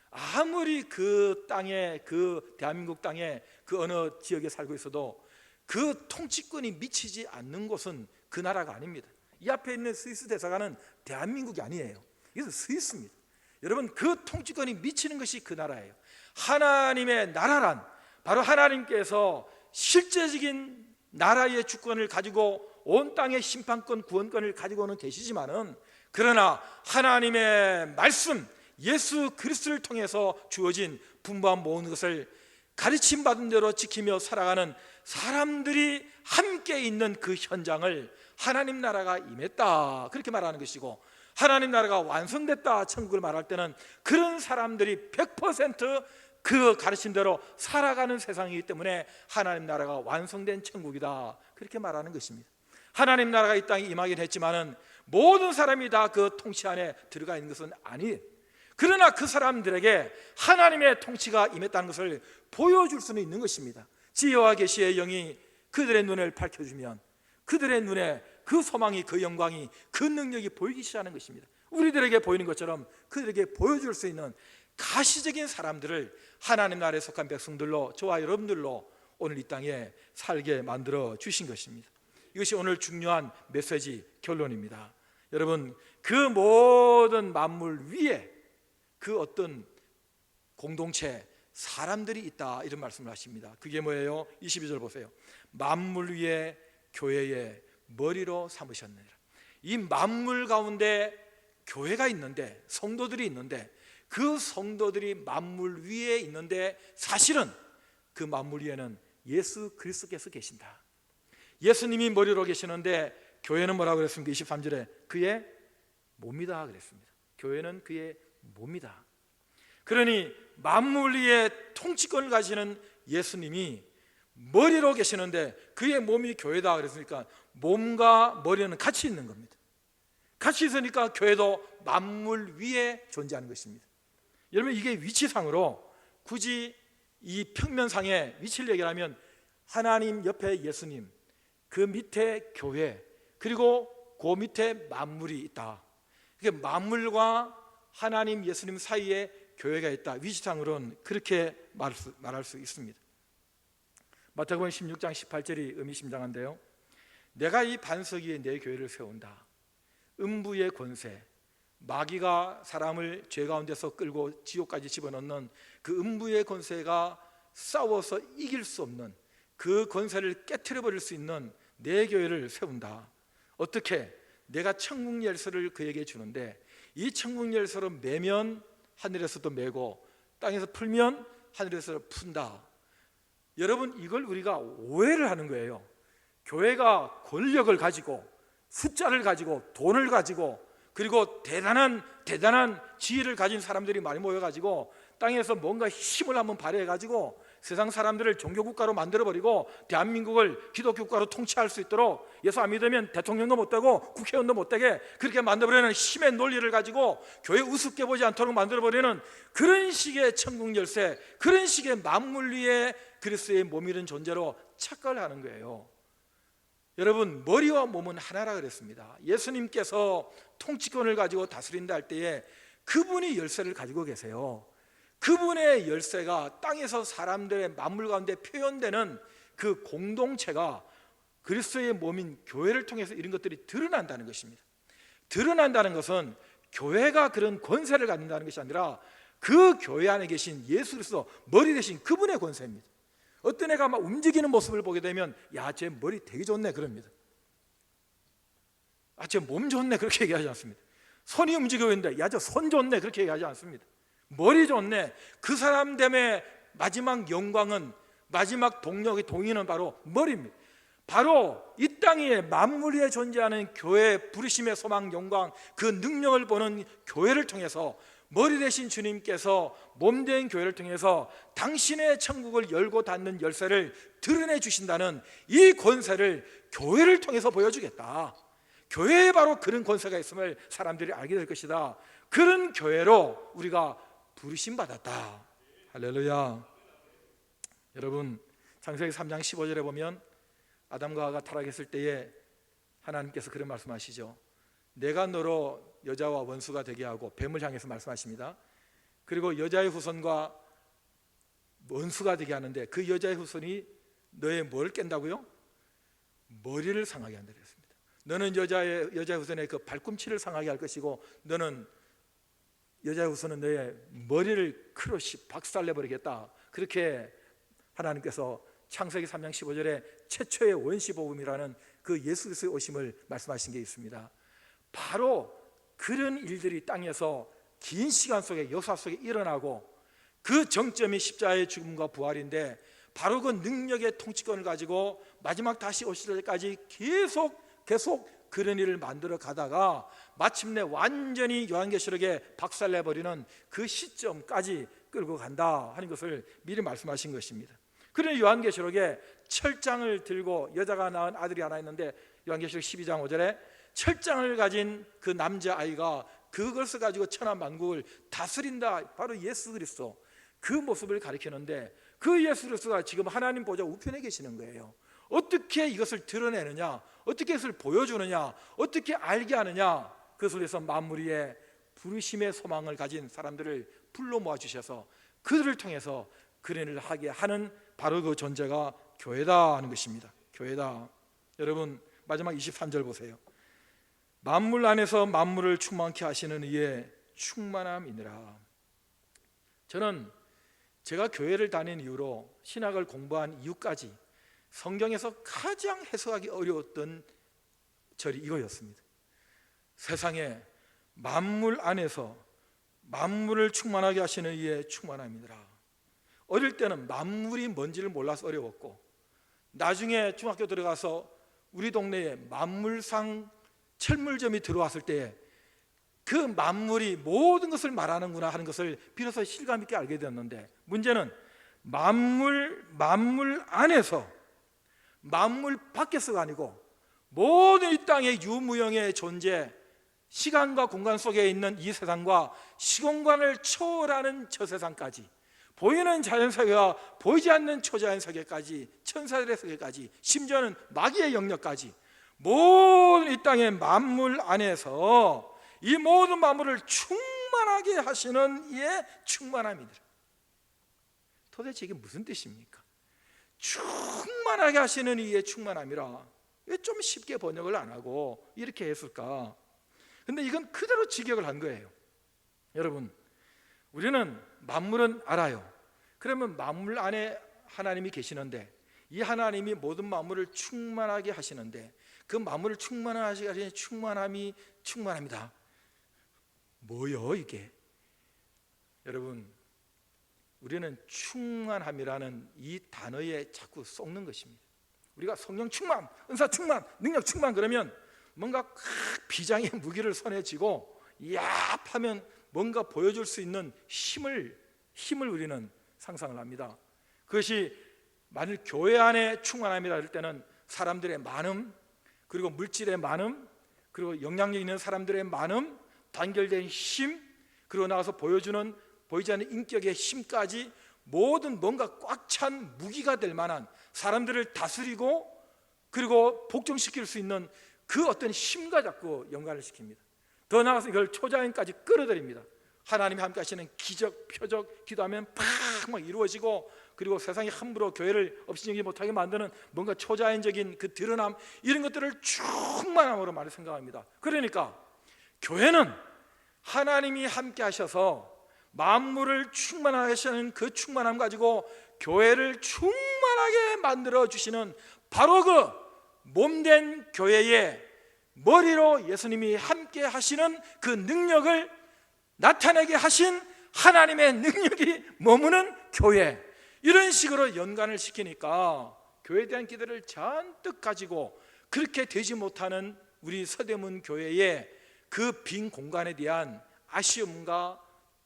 Speaker 4: 아무리 그 땅에, 그 대한민국 땅에 그 어느 지역에 살고 있어도 그 통치권이 미치지 않는 곳은 그 나라가 아닙니다. 이 앞에 있는 스위스 대사관은 대한민국이 아니에요. 이것은 스위스입니다. 여러분, 그 통치권이 미치는 것이 그 나라예요. 하나님의 나라란 바로 하나님께서 실제적인 나라의 주권을 가지고 온 땅의 심판권, 구원권을 가지고는 계시지만은 그러나 하나님의 말씀, 예수 그리스도를 통해서 주어진 분부한 모든 것을 가르침 받은 대로 지키며 살아가는 사람들이 함께 있는 그 현장을 하나님 나라가 임했다 그렇게 말하는 것이고, 하나님 나라가 완성됐다 천국을 말할 때는 그런 사람들이 100% 그 가르침대로 살아가는 세상이기 때문에 하나님 나라가 완성된 천국이다 그렇게 말하는 것입니다. 하나님 나라가 이 땅에 임하긴 했지만은 모든 사람이 다 그 통치 안에 들어가 있는 것은 아니에요. 그러나 그 사람들에게 하나님의 통치가 임했다는 것을 보여줄 수는 있는 것입니다. 지혜와 계시의 영이 그들의 눈을 밝혀주면 그들의 눈에 그 소망이, 그 영광이, 그 능력이 보이기 시작하는 것입니다. 우리들에게 보이는 것처럼 그들에게 보여줄 수 있는 가시적인 사람들을 하나님 나라에 속한 백성들로, 저와 여러분들로 오늘 이 땅에 살게 만들어 주신 것입니다. 이것이 오늘 중요한 메시지 결론입니다. 여러분, 그 모든 만물 위에 그 어떤 공동체, 사람들이 있다 이런 말씀을 하십니다. 그게 뭐예요? 22절 보세요. 만물 위에 교회의 머리로 삼으셨느니라. 이 만물 가운데 교회가 있는데, 성도들이 있는데, 그 성도들이 만물 위에 있는데 사실은 그 만물 위에는 예수 그리스도께서 계신다. 예수님이 머리로 계시는데 교회는 뭐라고 그랬습니까? 23절에 그의 몸이다 그랬습니다. 교회는 그의 몸이다. 그러니 만물 위에 통치권을 가지는 예수님이 머리로 계시는데 그의 몸이 교회다 그랬으니까 몸과 머리는 같이 있는 겁니다. 같이 있으니까 교회도 만물 위에 존재하는 것입니다. 여러분, 이게 위치상으로 굳이 이 평면상의 위치를 얘기하면 하나님 옆에 예수님, 그 밑에 교회, 그리고 그 밑에 만물이 있다. 그러니까 만물과 하나님 예수님 사이에 교회가 있다. 위치상으로는 그렇게 말할 수 있습니다. 마태복음 16장 18절이 의미심장한데요. 내가 이 반석 위에 내 교회를 세운다. 음부의 권세, 마귀가 사람을 죄 가운데서 끌고 지옥까지 집어넣는 그 음부의 권세가 싸워서 이길 수 없는 그 권세를 깨트려버릴 수 있는 내 교회를 세운다. 어떻게? 내가 천국 열쇠를 그에게 주는데 이 천국 열쇠로 매면 하늘에서도 매고 땅에서 풀면 하늘에서 푼다. 여러분, 이걸 우리가 오해를 하는 거예요. 교회가 권력을 가지고 숫자를 가지고 돈을 가지고 그리고 대단한 지혜를 가진 사람들이 많이 모여가지고 땅에서 뭔가 힘을 한번 발휘해가지고 세상 사람들을 종교국가로 만들어버리고 대한민국을 기독교국가로 통치할 수 있도록 예수 안 믿으면 대통령도 못되고 국회의원도 못되게 그렇게 만들어버리는 힘의 논리를 가지고 교회 우습게 보지 않도록 만들어버리는 그런 식의 천국 열쇠, 그런 식의 만물 위에 그리스도의 몸이른 존재로 착각을 하는 거예요. 여러분, 머리와 몸은 하나라 그랬습니다. 예수님께서 통치권을 가지고 다스린다 할 때에 그분이 열쇠를 가지고 계세요. 그분의 열쇠가 땅에서 사람들의 만물 가운데 표현되는 그 공동체가 그리스도의 몸인 교회를 통해서 이런 것들이 드러난다는 것입니다. 드러난다는 것은 교회가 그런 권세를 갖는다는 것이 아니라 그 교회 안에 계신 예수 그리스도 머리 대신 그분의 권세입니다. 어떤 애가 막 움직이는 모습을 보게 되면 야, 쟤 머리 되게 좋네 그럽니다. 아, 쟤 몸 좋네 그렇게 얘기하지 않습니다. 손이 움직이고 있는데 야, 저 손 좋네 그렇게 얘기하지 않습니다. 머리 좋네. 그 사람 때문에 마지막 영광은, 마지막 동력의 동의는 바로 머리입니다. 바로 이 땅 위에 만물 위에 존재하는 교회의 부르심의 소망, 영광, 그 능력을 보는 교회를 통해서 머리 대신 주님께서 몸된 교회를 통해서 당신의 천국을 열고 닫는 열쇠를 드러내 주신다는 이 권세를 교회를 통해서 보여주겠다. 교회에 바로 그런 권세가 있음을 사람들이 알게 될 것이다. 그런 교회로 우리가 부르심 받았다. 할렐루야. 여러분, 창세기 3장 15절에 보면 아담과 하와가 타락했을 때에 하나님께서 그런 말씀하시죠. 내가 너로 여자와 원수가 되게 하고, 뱀을 향해서 말씀하십니다. 그리고 여자의 후손과 원수가 되게 하는데 그 여자의 후손이 너의 뭘 깬다고요? 머리를 상하게 한다 그랬습니다. 너는 여자의 후손의 그 발꿈치를 상하게 할 것이고, 너는 여자의 후손은 너의 머리를 크로시 박살내버리겠다. 그렇게 하나님께서 창세기 3장 15절에 최초의 원시복음이라는 그 예수 그리스도의 오심을 말씀하신 게 있습니다. 바로 그런 일들이 땅에서 긴 시간 속에 역사 속에 일어나고, 그 정점이 십자가의 죽음과 부활인데, 바로 그 능력의 통치권을 가지고 마지막 다시 오실 때까지 계속 그런 일을 만들어 가다가 마침내 완전히 요한계시록에 박살내버리는 그 시점까지 끌고 간다 하는 것을 미리 말씀하신 것입니다. 그러나 요한계시록에 철장을 들고 여자가 낳은 아들이 하나 있는데, 요한계시록 12장 5절에 철장을 가진 그 남자아이가 그것을 가지고 천하 만국을 다스린다, 바로 예수 그리스도, 그 모습을 가리키는데, 그 예수 그리스도가 지금 하나님 보좌 우편에 계시는 거예요. 어떻게 이것을 드러내느냐, 어떻게 이것을 보여주느냐, 어떻게 알게 하느냐, 그것을 위해서 만물 위에 부르심의 소망을 가진 사람들을 불러 모아주셔서 그들을 통해서 그런 일을 하게 하는 바로 그 존재가 교회다 하는 것입니다. 교회다. 여러분, 마지막 23절 보세요. 만물 안에서 만물을 충만케 하시는 이의 충만함이니라. 저는 제가 교회를 다닌 이후로 신학을 공부한 이후까지 성경에서 가장 해석하기 어려웠던 절이 이거였습니다. 세상에 만물 안에서 만물을 충만하게 하시는 이의 충만함이니라. 어릴 때는 만물이 뭔지를 몰라서 어려웠고, 나중에 중학교 들어가서 우리 동네에 만물상 철물점이 들어왔을 때에 그 만물이 모든 것을 말하는구나 하는 것을 비로소 실감 있게 알게 되었는데, 문제는 만물 안에서, 만물 밖에서가 아니고 모든 이 땅의 유무형의 존재, 시간과 공간 속에 있는 이 세상과 시공간을 초월하는 저 세상까지, 보이는 자연세계와 보이지 않는 초자연세계까지, 천사들의 세계까지, 심지어는 마귀의 영역까지, 모든 이 땅의 만물 안에서 이 모든 만물을 충만하게 하시는 이의 충만함이더라. 도대체 이게 무슨 뜻입니까? 충만하게 하시는 이의 충만함이라. 왜 좀 쉽게 번역을 안 하고 이렇게 했을까? 근데 이건 그대로 직역을 한 거예요. 여러분, 우리는 만물은 알아요. 그러면 만물 안에 하나님이 계시는데, 이 하나님이 모든 만물을 충만하게 하시는데, 그 만물을 충만하게 하시는 충만함이 충만합니다. 뭐요 이게? 여러분, 우리는 충만함이라는 이 단어에 자꾸 썩는 것입니다. 우리가 성령 충만, 은사 충만, 능력 충만 그러면 뭔가 비장의 무기를 손에 쥐고 야하면 뭔가 보여줄 수 있는 힘을 우리는 상상을 합니다. 그것이 만일 교회 안에 충만함이라 할 때는 사람들의 많음, 그리고 물질의 많음, 그리고 영향력 있는 사람들의 많음, 단결된 힘, 그리고 나가서 보여주는 보이지 않는 인격의 힘까지 모든 뭔가 꽉 찬 무기가 될 만한, 사람들을 다스리고 그리고 복종시킬 수 있는 그 어떤 힘과 자꾸 연관을 시킵니다. 더 나아가서 이걸 초자연까지 끌어들입니다. 하나님이 함께 하시는 기적, 표적, 기도하면 막 이루어지고, 그리고 세상이 함부로 교회를 업신여기지 못하게 만드는 뭔가 초자연적인 그 드러남, 이런 것들을 충만함으로 많이 생각합니다. 그러니까 교회는 하나님이 함께 하셔서 만물을 충만하게 하시는 그 충만함 가지고 교회를 충만하게 만들어 주시는 바로 그 몸된 교회의 머리로 예수님이 함께 하시는 그 능력을 나타내게 하신 하나님의 능력이 머무는 교회, 이런 식으로 연관을 시키니까 교회에 대한 기대를 잔뜩 가지고 그렇게 되지 못하는 우리 서대문 교회의 그 빈 공간에 대한 아쉬움과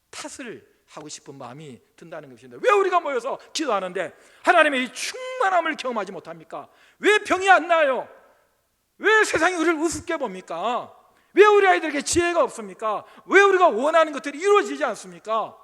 Speaker 4: 탓을 하고 싶은 마음이 든다는 것입니다. 왜 우리가 모여서 기도하는데 하나님의 이 충만함을 경험하지 못합니까? 왜 병이 안 나요? 왜 세상이 우리를 우습게 봅니까? 왜 우리 아이들에게 지혜가 없습니까? 왜 우리가 원하는 것들이 이루어지지 않습니까?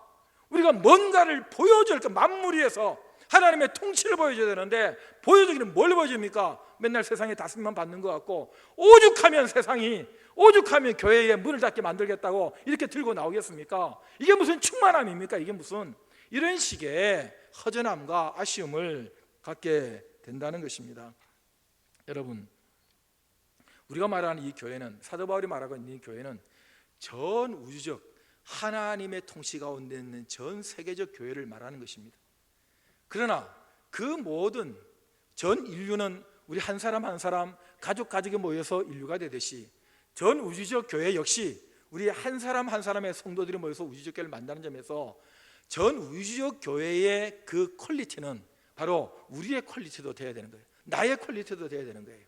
Speaker 4: 우리가 뭔가를 보여줄 그 만물 위에서 하나님의 통치를 보여줘야 되는데 보여주기는 뭘 보여줍니까? 맨날 세상의 다스림만 받는 것 같고, 오죽하면 세상이, 오죽하면 교회에 문을 닫게 만들겠다고 이렇게 들고 나오겠습니까? 이게 무슨 충만함입니까? 이게 무슨, 이런 식의 허전함과 아쉬움을 갖게 된다는 것입니다. 여러분, 우리가 말하는 이 교회는, 사도 바울이 말하고 있는 이 교회는 전 우주적 하나님의 통치 가운데 있는 전 세계적 교회를 말하는 것입니다. 그러나 그 모든 전 인류는 우리 한 사람 한 사람, 가족이 모여서 인류가 되듯이 전 우주적 교회 역시 우리 한 사람 한 사람의 성도들이 모여서 우주적 교회를 만드는 점에서 전 우주적 교회의 그 퀄리티는 바로 우리의 퀄리티도 돼야 되는 거예요. 나의 퀄리티도 돼야 되는 거예요.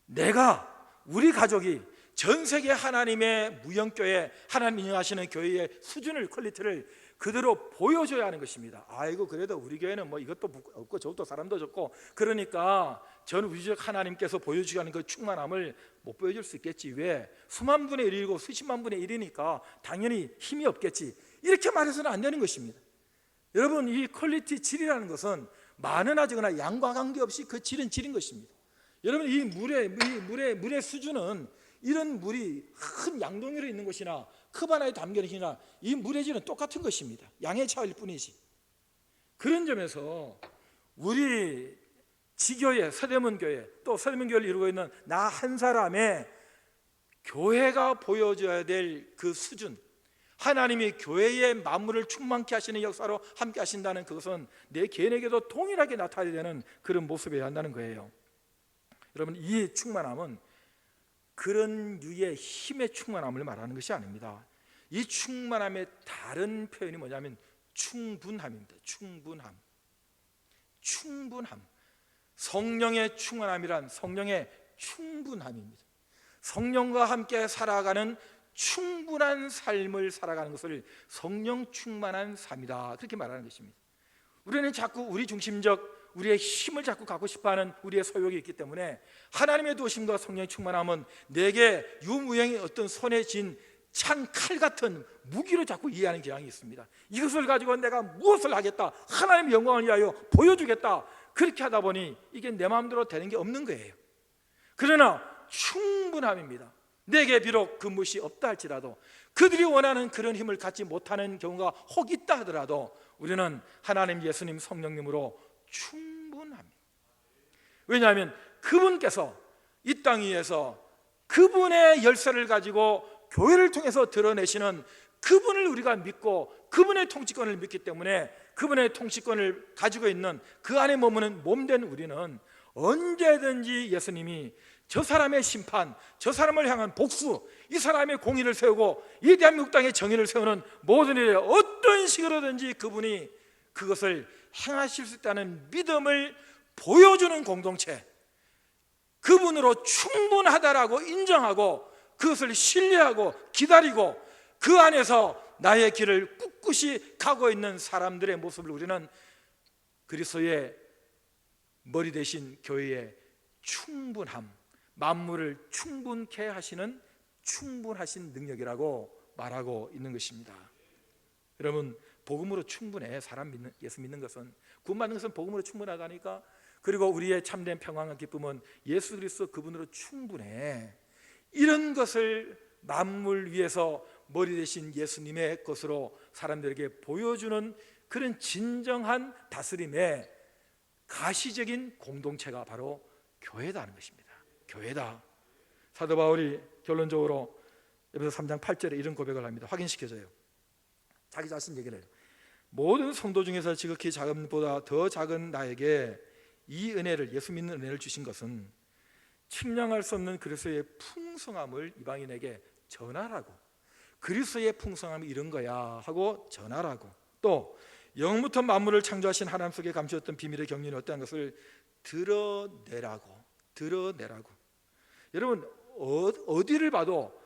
Speaker 4: 내가, 우리 가족이 전 세계 하나님의 무형교회, 하나님 인정하시는 교회의 수준을, 퀄리티를 그대로 보여줘야 하는 것입니다. 아이고, 그래도 우리 교회는 뭐 이것도 없고 저것도 사람도 적고, 그러니까 전 우주적 하나님께서 보여주게 하는 그 충만함을 못 보여줄 수 있겠지. 왜? 수만 분의 1이고 수십만 분의 1이니까 당연히 힘이 없겠지. 이렇게 말해서는 안 되는 것입니다. 여러분, 이 퀄리티, 질이라는 것은 많으나 적으나 양과 관계없이 그 질은 질인 것입니다. 여러분, 이 물의 수준은, 이런 물이 큰 양동이로 있는 것이나 컵 하나에 담겨 있는 것이나 이 물의 질은 똑같은 것입니다. 양의 차이일 뿐이지. 그런 점에서 우리 지교회, 서대문 교회, 또 서대문 교회를 이루고 있는 나 한 사람의 교회가 보여줘야 될 그 수준, 하나님이 교회의 만물을 충만케 하시는 역사로 함께 하신다는 그것은 내 개인에게도 동일하게 나타나야 되는 그런 모습이어야 한다는 거예요. 여러분, 이 충만함은 그런 유의 힘의 충만함을 말하는 것이 아닙니다. 이 충만함의 다른 표현이 뭐냐면 충분함입니다. 충분함. 성령의 충만함이란 성령의 충분함입니다. 성령과 함께 살아가는 충분한 삶을 살아가는 것을 성령 충만한 삶이다, 그렇게 말하는 것입니다. 우리는 자꾸 우리 중심적, 우리의 힘을 자꾸 갖고 싶어하는 우리의 소욕이 있기 때문에 하나님의 도심과 성령의 충만함은 내게 유무형의 어떤 손에 쥔 찬 칼 같은 무기로 자꾸 이해하는 경향이 있습니다. 이것을 가지고 내가 무엇을 하겠다, 하나님의 영광을 위하여 보여주겠다, 그렇게 하다 보니 이게 내 마음대로 되는 게 없는 거예요. 그러나 충분함입니다. 내게 비록 그 무엇이 없다 할지라도, 그들이 원하는 그런 힘을 갖지 못하는 경우가 혹 있다 하더라도 우리는 하나님, 예수님, 성령님으로 충분합니다. 왜냐하면 그분께서 이 땅 위에서 그분의 열쇠를 가지고 교회를 통해서 드러내시는 그분을 우리가 믿고 그분의 통치권을 믿기 때문에 그분의 통치권을 가지고 있는 그 안에 머무는 몸된 우리는 언제든지 예수님이 저 사람의 심판, 저 사람을 향한 복수, 이 사람의 공의를 세우고 이 대한민국 땅의 정의를 세우는 모든 일에 어떤 식으로든지 그분이 그것을 행하실 수 있다는 믿음을 보여주는 공동체, 그분으로 충분하다라고 인정하고 그것을 신뢰하고 기다리고 그 안에서 나의 길을 꿋꿋이 가고 있는 사람들의 모습을 우리는 그리스도의 머리 대신 교회의 충분함, 만물을 충분케 하시는 충분하신 능력이라고 말하고 있는 것입니다. 여러분, 복음으로 충분해. 예수 믿는 것은, 구원받는 것은 복음으로 충분하다니까. 그리고 우리의 참된 평안과 기쁨은 예수 그리스도 그분으로 충분해. 이런 것을 만물 위에서 머리 대신 예수님의 것으로 사람들에게 보여주는 그런 진정한 다스림의 가시적인 공동체가 바로 교회다는 것입니다. 교회다. 사도 바울이 결론적으로 에베소 3장 8절에 이런 고백을 합니다. 확인시켜줘요. 자기 자신 얘기를 해요. 모든 성도 중에서 지극히 작은보다 더 작은 나에게 이 은혜를, 예수 믿는 은혜를 주신 것은 측량할 수 없는 그리스도의 풍성함을 이방인에게 전하라고. 그리스도의 풍성함이 이런 거야 하고 전하라고. 또 영부터 만물을 창조하신 하나님 속에 감추었던 비밀의 경륜이 어떠한 것을 드러내라고. 여러분, 어디를 봐도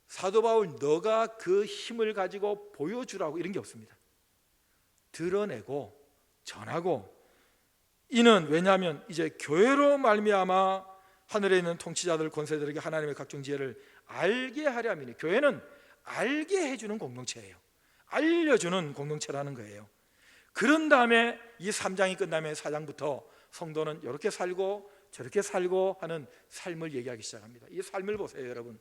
Speaker 4: 사도 바울 너가 그 힘을 가지고 보여주라고 이런 게 없습니다. 드러내고 전하고. 이는 왜냐하면 이제 교회로 말미암아 하늘에 있는 통치자들 권세들에게 하나님의 각종 지혜를 알게 하려 함이니, 교회는 알게 해주는 공동체예요. 알려주는 공동체라는 거예요. 그런 다음에 이 3장이 끝나면 4장부터 성도는 이렇게 살고 저렇게 살고 하는 삶을 얘기하기 시작합니다. 이 삶을 보세요, 여러분.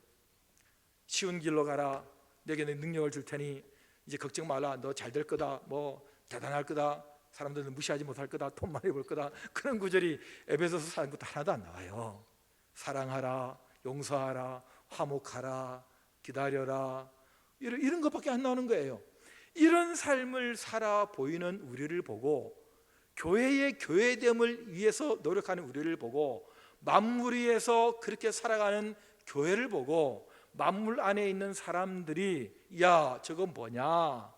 Speaker 4: 쉬운 길로 가라. 내게 내 능력을 줄 테니 이제 걱정 말라. 너 잘 될 거다. 뭐 대단할 거다. 사람들은 무시하지 못할 거다. 돈 많이 벌 거다. 그런 구절이 에베소서 4장부터 하나도 안 나와요. 사랑하라, 용서하라, 화목하라, 기다려라, 이런 것밖에 안 나오는 거예요. 이런 삶을 살아 보이는 우리를 보고, 교회의 교회됨을 위해서 노력하는 우리를 보고, 만물 위에서 그렇게 살아가는 교회를 보고, 만물 안에 있는 사람들이 야, 저건 뭐냐,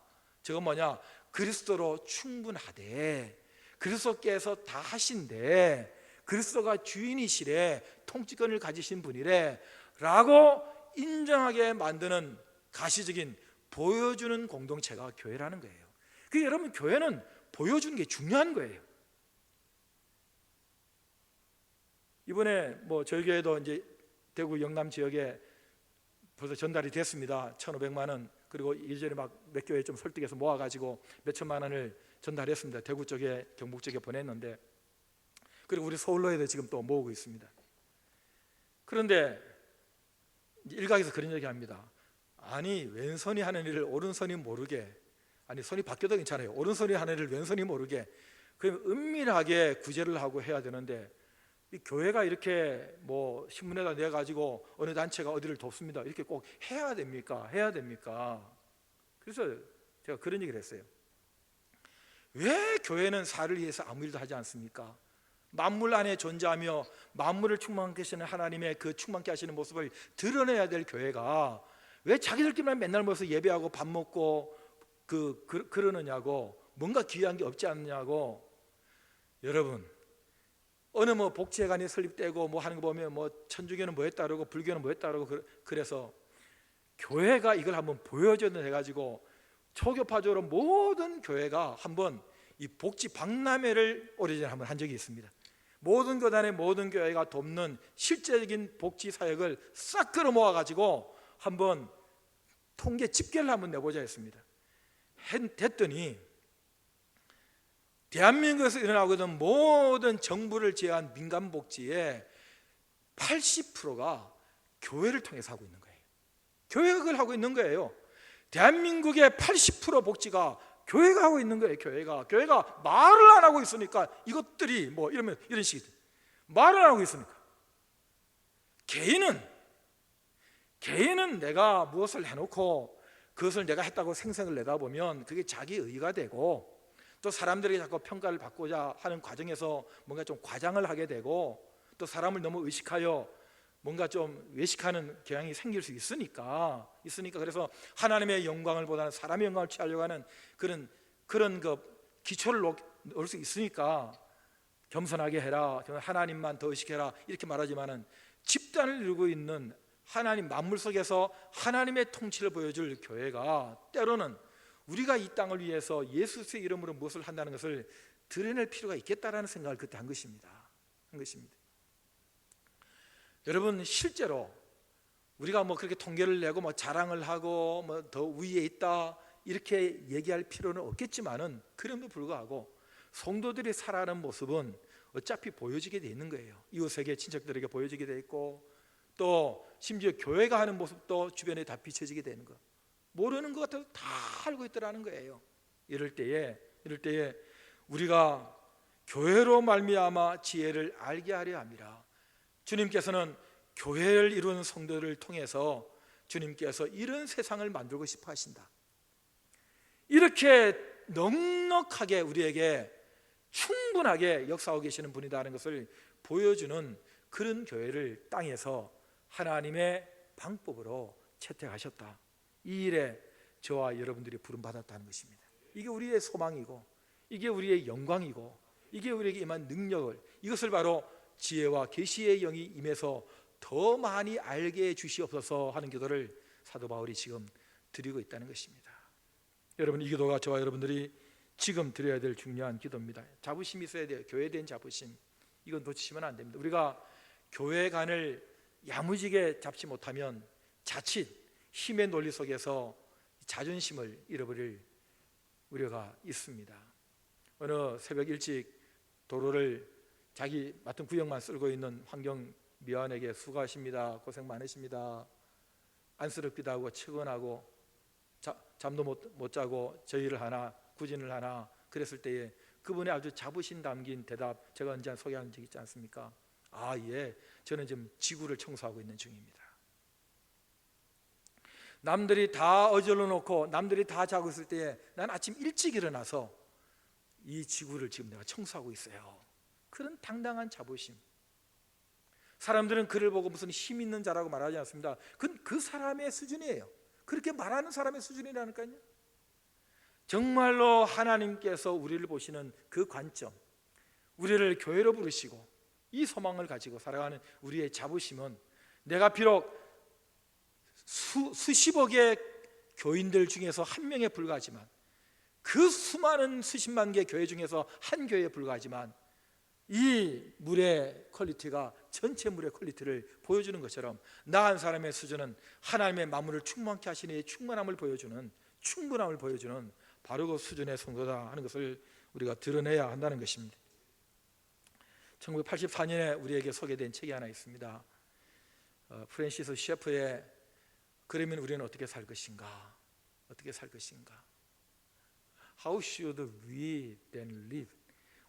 Speaker 4: 그리스도로 충분하대, 그리스도께서 다 하신대, 그리스도가 주인이시래, 통치권을 가지신 분이래 라고 인정하게 만드는 가시적인 보여주는 공동체가 교회라는 거예요. 그러니까 여러분, 교회는 보여주는 게 중요한 거예요. 이번에 뭐 저희 교회도 이제 대구 영남 지역에 벌써 전달이 됐습니다. 1,500만 원. 그리고 이전에 막 몇 교회 좀 설득해서 모아가지고 몇 천만 원을 전달했습니다. 대구 쪽에, 경북 쪽에 보냈는데, 그리고 우리 서울로에도 지금 또 모으고 있습니다. 그런데 일각에서 그런 얘기합니다. 아니, 왼손이 하는 일을 오른손이 모르게, 아니 손이 바뀌어도 괜찮아요. 오른손이 하는 일을 왼손이 모르게, 그럼 은밀하게 구제를 하고 해야 되는데, 이 교회가 이렇게 뭐 신문에다 내가지고 어느 단체가 어디를 돕습니다, 이렇게 꼭 해야 됩니까? 그래서 제가 그런 얘기를 했어요. 왜 교회는 사를 위해서 아무 일도 하지 않습니까? 만물 안에 존재하며 만물을 충만케 하시는 하나님의 그 충만케 하시는 모습을 드러내야 될 교회가 왜 자기들끼리만 맨날 모여서 예배하고 밥 먹고 그러느냐고, 뭔가 귀한 게 없지 않느냐고. 여러분, 어느 뭐 복지회관이 설립되고 뭐 하는 거 보면 뭐 천주교는 뭐 했다 그러고 불교는 뭐 했다 그러고, 그래서 교회가 이걸 한번 보여줘야 해가지고 초교파적으로 모든 교회가 한번 이 복지 박람회를 오래전에 한번 한 적이 있습니다. 모든 교단의 모든 교회가 돕는 실제적인 복지 사역을 싹 끌어 모아가지고 한번 통계 집계를 한번 내보자 했습니다. 했더니 대한민국에서 일어나고 있는 모든 정부를 제외한 민간복지의 80%가 교회를 통해서 하고 있는 거예요. 교회가 그걸 하고 있는 거예요. 대한민국의 80% 복지가 교회가 하고 있는 거예요. 교회가 말을 안 하고 있으니까 이것들이 뭐 이러면 이런 식이 말을 안 하고 있으니까, 개인은 내가 무엇을 해놓고 그것을 내가 했다고 생생을 내다보면 그게 자기 의가 되고, 또 사람들에게 자꾸 평가를 받고자 하는 과정에서 뭔가 좀 과장을 하게 되고, 또 사람을 너무 의식하여 뭔가 좀 외식하는 경향이 생길 수 있으니까 그래서 하나님의 영광을 보다는 사람의 영광을 취하려고 하는 그런 그 기초를 놓을 수 있으니까 겸손하게 해라, 하나님만 더 의식해라 이렇게 말하지만은, 집단을 이루고 있는 하나님 만물 속에서 하나님의 통치를 보여줄 교회가 때로는 우리가 이 땅을 위해서 예수의 이름으로 무엇을 한다는 것을 드러낼 필요가 있겠다라는 생각을 그때 한 것입니다. 여러분, 실제로 우리가 뭐 그렇게 통계를 내고 뭐 자랑을 하고 뭐 더 위에 있다 이렇게 얘기할 필요는 없겠지만은, 그럼에도 불구하고 성도들이 살아가는 모습은 어차피 보여지게 돼 있는 거예요. 이웃에게, 친척들에게 보여지게 돼 있고, 또 심지어 교회가 하는 모습도 주변에 다 비춰지게 되는 거. 모르는 것 같아도 다 알고 있더라는 거예요. 이럴 때에 우리가 교회로 말미암아 지혜를 알게 하려 함이라. 주님께서는 교회를 이루는 성도들을 통해서 주님께서 이런 세상을 만들고 싶어 하신다. 이렇게 넉넉하게 우리에게 충분하게 역사하고 계시는 분이다는 것을 보여주는 그런 교회를 땅에서 하나님의 방법으로 채택하셨다. 이 일에 저와 여러분들이 부름받았다는 것입니다. 이게 우리의 소망이고, 이게 우리의 영광이고, 이게 우리에게 임한 능력을, 이것을 바로 지혜와 계시의 영이 임해서 더 많이 알게 해 주시옵소서 하는 기도를 사도 바울이 지금 드리고 있다는 것입니다. 여러분, 이 기도가 저와 여러분들이 지금 드려야 될 중요한 기도입니다. 자부심이 있어야 돼요. 교회에 대한 자부심. 이건 놓치시면 안 됩니다. 우리가 교회관을 야무지게 잡지 못하면 자칫 힘의 논리 속에서 자존심을 잃어버릴 우려가 있습니다. 어느 새벽 일찍 도로를 자기 맡은 구역만 쓸고 있는 환경미화원에게 수고하십니다, 고생 많으십니다, 안쓰럽기도 하고 측은하고 잠도 못 자고 저희를 하나 구진을 하나 그랬을 때에 그분의 아주 자부심 담긴 대답, 제가 언제 소개한 적 있지 않습니까? 아, 예, 저는 지금 지구를 청소하고 있는 중입니다. 남들이 다 어질러 놓고 남들이 다 자고 있을 때에 난 아침 일찍 일어나서 이 지구를 지금 내가 청소하고 있어요. 그런 당당한 자부심. 사람들은 그를 보고 무슨 힘 있는 자라고 말하지 않습니다. 그 사람의 수준이에요. 그렇게 말하는 사람의 수준이라니까요. 정말로 하나님께서 우리를 보시는 그 관점, 우리를 교회로 부르시고 이 소망을 가지고 살아가는 우리의 자부심은, 내가 비록 수십억의 교인들 중에서 한 명에 불과하지만, 그 수많은 수십만 개의 교회 중에서 한 교회에 불과하지만, 이 물의 퀄리티가 전체 물의 퀄리티를 보여주는 것처럼 나 한 사람의 수준은 하나님의 만물을 충만케 하시니 충만함을 보여주는, 충분함을 보여주는 바로 그 수준의 성도다 하는 것을 우리가 드러내야 한다는 것입니다. 1984년에 우리에게 소개된 책이 하나 있습니다. 프랜시스 셰프의 그러면 우리는 어떻게 살 것인가? 어떻게 살 것인가? How should we then live?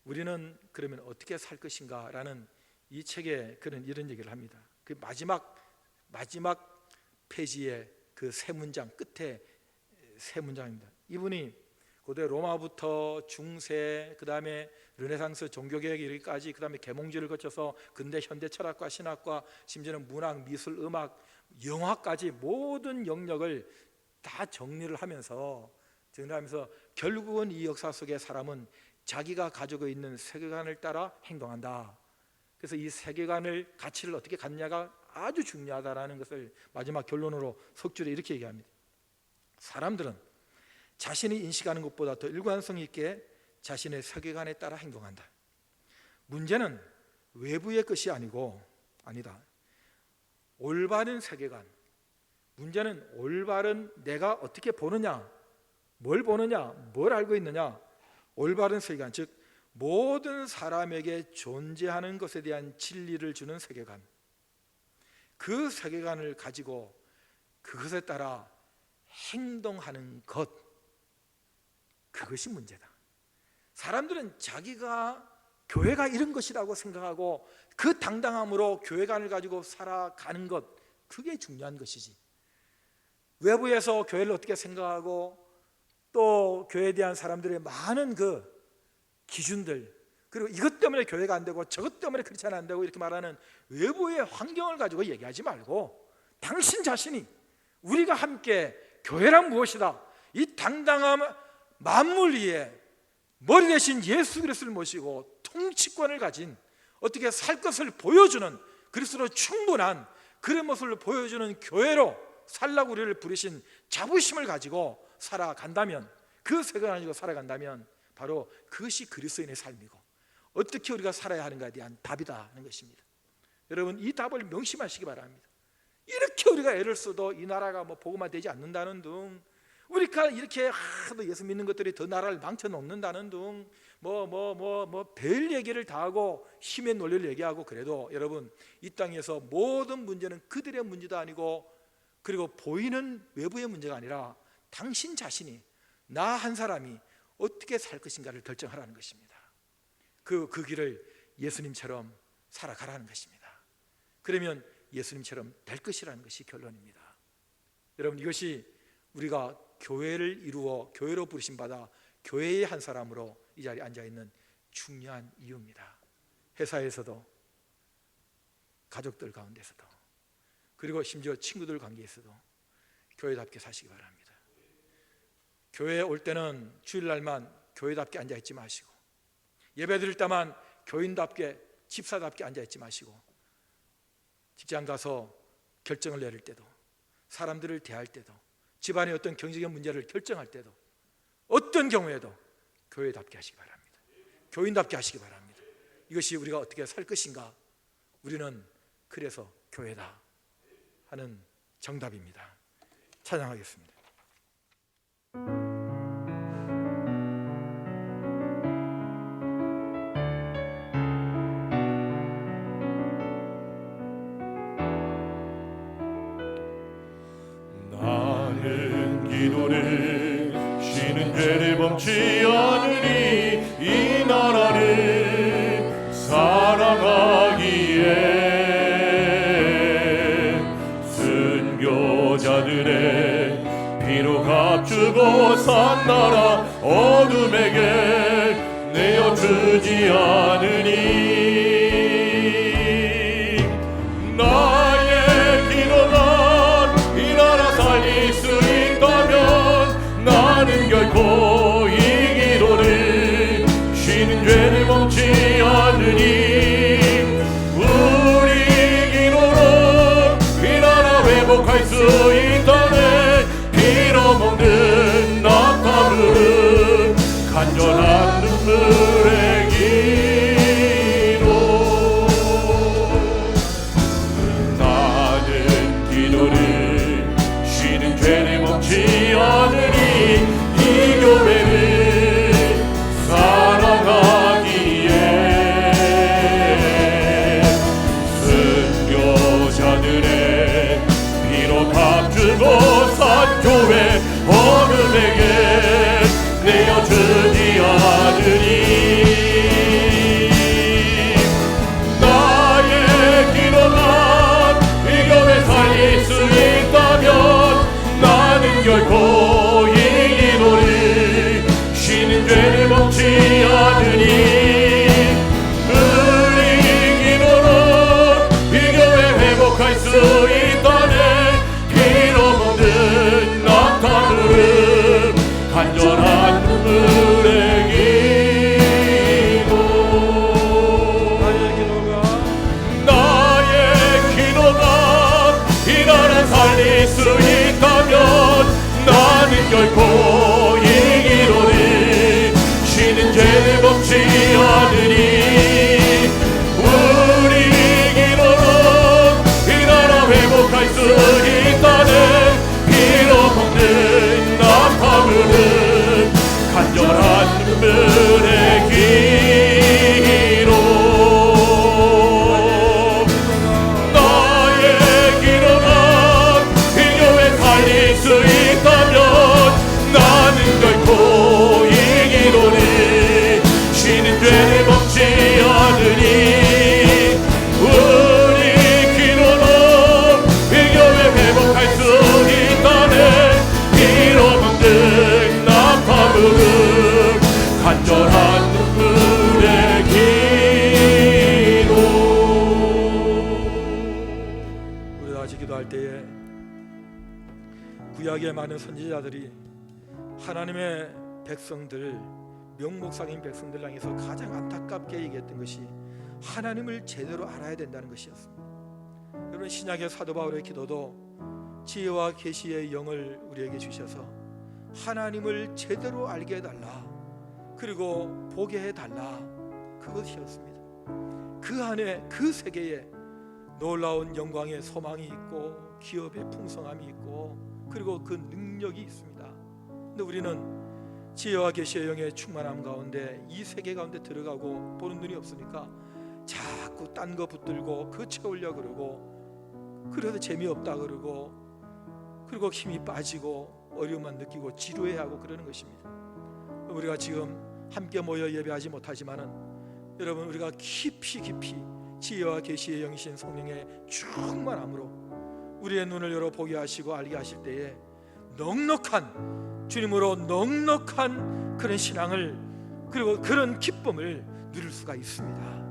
Speaker 4: 우리는 그러면 어떻게 살 것인가? 라는 이 책에 그는 이런 얘기를 합니다. 그 마지막 페이지의 그 세 문장 끝에 세 문장입니다. 이분이 고대 로마부터 중세, 그 다음에 르네상스 종교개혁 이르기까지, 그 다음에 계몽주의를 거쳐서 근대 현대 철학과 신학과, 심지어는 문학, 미술, 음악, 영화까지 모든 영역을 다 정리를 하면서 결국은 이 역사 속의 사람은 자기가 가지고 있는 세계관을 따라 행동한다. 그래서 이 세계관을, 가치를 어떻게 갖느냐가 아주 중요하다라는 것을 마지막 결론으로 석줄에 이렇게 얘기합니다. 사람들은 자신이 인식하는 것보다 더 일관성 있게 자신의 세계관에 따라 행동한다. 문제는 외부의 것이 아니다. 올바른 세계관, 문제는 올바른 내가 어떻게 보느냐, 뭘 보느냐, 뭘 알고 있느냐. 올바른 세계관, 즉 모든 사람에게 존재하는 것에 대한 진리를 주는 세계관, 그 세계관을 가지고 그것에 따라 행동하는 것, 그것이 문제다. 사람들은 자기가 교회가 이런 것이라고 생각하고 그 당당함으로 교회관을 가지고 살아가는 것, 그게 중요한 것이지, 외부에서 교회를 어떻게 생각하고 또 교회에 대한 사람들의 많은 그 기준들, 그리고 이것 때문에 교회가 안 되고 저것 때문에 크리스찬 안 되고 이렇게 말하는 외부의 환경을 가지고 얘기하지 말고, 당신 자신이, 우리가 함께 교회란 무엇이다, 이 당당한 만물 위에 머리 대신 예수 그리스도를 모시고 통치권을 가진, 어떻게 살 것을 보여주는, 그리스도로 충분한 그런 모습을 보여주는 교회로 살라고 우리를 부르신 자부심을 가지고 살아간다면, 그 세계관을 가지고 살아간다면 바로 그것이 그리스도인의 삶이고 어떻게 우리가 살아야 하는가에 대한 답이다 하는 것입니다. 여러분, 이 답을 명심하시기 바랍니다. 이렇게 우리가 애를 써도 이 나라가 복음화 되지 않는다는 등, 우리가 이렇게 하도 예수 믿는 것들이 더 나라를 망쳐놓는다는 등 별 얘기를 다 하고 힘의 논리를 얘기하고, 그래도 여러분, 이 땅에서 모든 문제는 그들의 문제도 아니고, 그리고 보이는 외부의 문제가 아니라 당신 자신이, 나 한 사람이 어떻게 살 것인가를 결정하라는 것입니다. 그 길을 예수님처럼 살아가라는 것입니다. 그러면 예수님처럼 될 것이라는 것이 결론입니다. 여러분, 이것이 우리가 교회를 이루어 교회로 부르심 받아 교회의 한 사람으로 이 자리에 앉아 있는 중요한 이유입니다. 회사에서도, 가족들 가운데서도, 그리고 심지어 친구들 관계에서도 교회답게 사시기 바랍니다. 교회에 올 때는 주일날만 교회답게 앉아 있지 마시고, 예배 드릴 때만 교인답게, 집사답게 앉아 있지 마시고, 직장 가서 결정을 내릴 때도, 사람들을 대할 때도, 집안의 어떤 경제적 문제를 결정할 때도, 어떤 경우에도 교회답게 하시기 바랍니다. 교인답게 하시기 바랍니다. 이것이 우리가 어떻게 살 것인가, 우리는 그래서 교회다 하는 정답입니다. 찬양하겠습니다.
Speaker 1: 나는 기도를 쉬는 죄를 범치 않으니 이 나라를 사랑하기에 순교자들의 피로 값주고 산 나라 어둠에게 내어주지 않으니 나의 기도가 이 나라 살릴 수 있다면 나는 결코 이 기도를 쉬는 죄를 범치 않으니 우리 기도로 이 나라 회복할 수 있다네 빌어먹는 낙타물은 간절한 눈물의 기도 나는 기도를 쉬는 죄를 범치 않으니 이 교회를 사랑하기에 순교자들의 피로 값주고 산 교회 어른에게 내어주지 않으니 나의 기도가 이 교회 살릴 수 있다면 나는 결코 이 기도를 쉬는 죄를 범치 않으니 우리 기도로 이 교회 회복할 수 있다네 빌어먹는 낙타물은 간절한 눈물의 기도 나의 기도가 이 나라 살릴 수 있다면 나는 결코 이 기도를 쉬는 죄를 범치 않으니 우리 기도로 이 나라 회복할 수 있다네 빌어먹는 낙타물은 간절한 눈물의 기도 나의 기도가 이 교회 살릴 수 있다면 나는 결코 이 기도를 쉬는 죄를 범치 않으니 우리 기도로 이 교회 회복할 수 있다네 빌어먹는 낙타물은 간절한 눈물의 기도
Speaker 4: 우리가 같이 기도할 때에 구약의 많은 선지자들이 하나님의 백성들, 명목상인 백성들 향해서 가장 안타깝게 얘기했던 것이 하나님을 제대로 알아야 된다는 것이었습니다. 여러분, 신약의 사도 바울의 기도도 지혜와 계시의 영을 우리에게 주셔서 하나님을 제대로 알게 해달라, 그리고 보게 해달라. 그것이었습니다. 그 안에, 그 세계에 놀라운 영광의 소망이 있고 기업의 풍성함이 있고 그리고 그 능력이 있습니다. 근데 우리는 지혜와 계시의 영의 충만함 가운데 이 세계 가운데 들어가고 보는 눈이 없으니까 자꾸 딴 거 붙들고 그 채우려 그러고, 그래도 재미없다 그러고, 그리고 힘이 빠지고 어려움만 느끼고 지루해하고 그러는 것입니다. 우리가 지금 함께 모여 예배하지 못하지만은 여러분, 우리가 깊이 지혜와 계시의 영이신 성령의 충만함으로 우리의 눈을 열어 보게 하시고 알게 하실 때에 넉넉한 주님으로 넉넉한 그런 신앙을, 그리고 그런 기쁨을 누릴 수가 있습니다.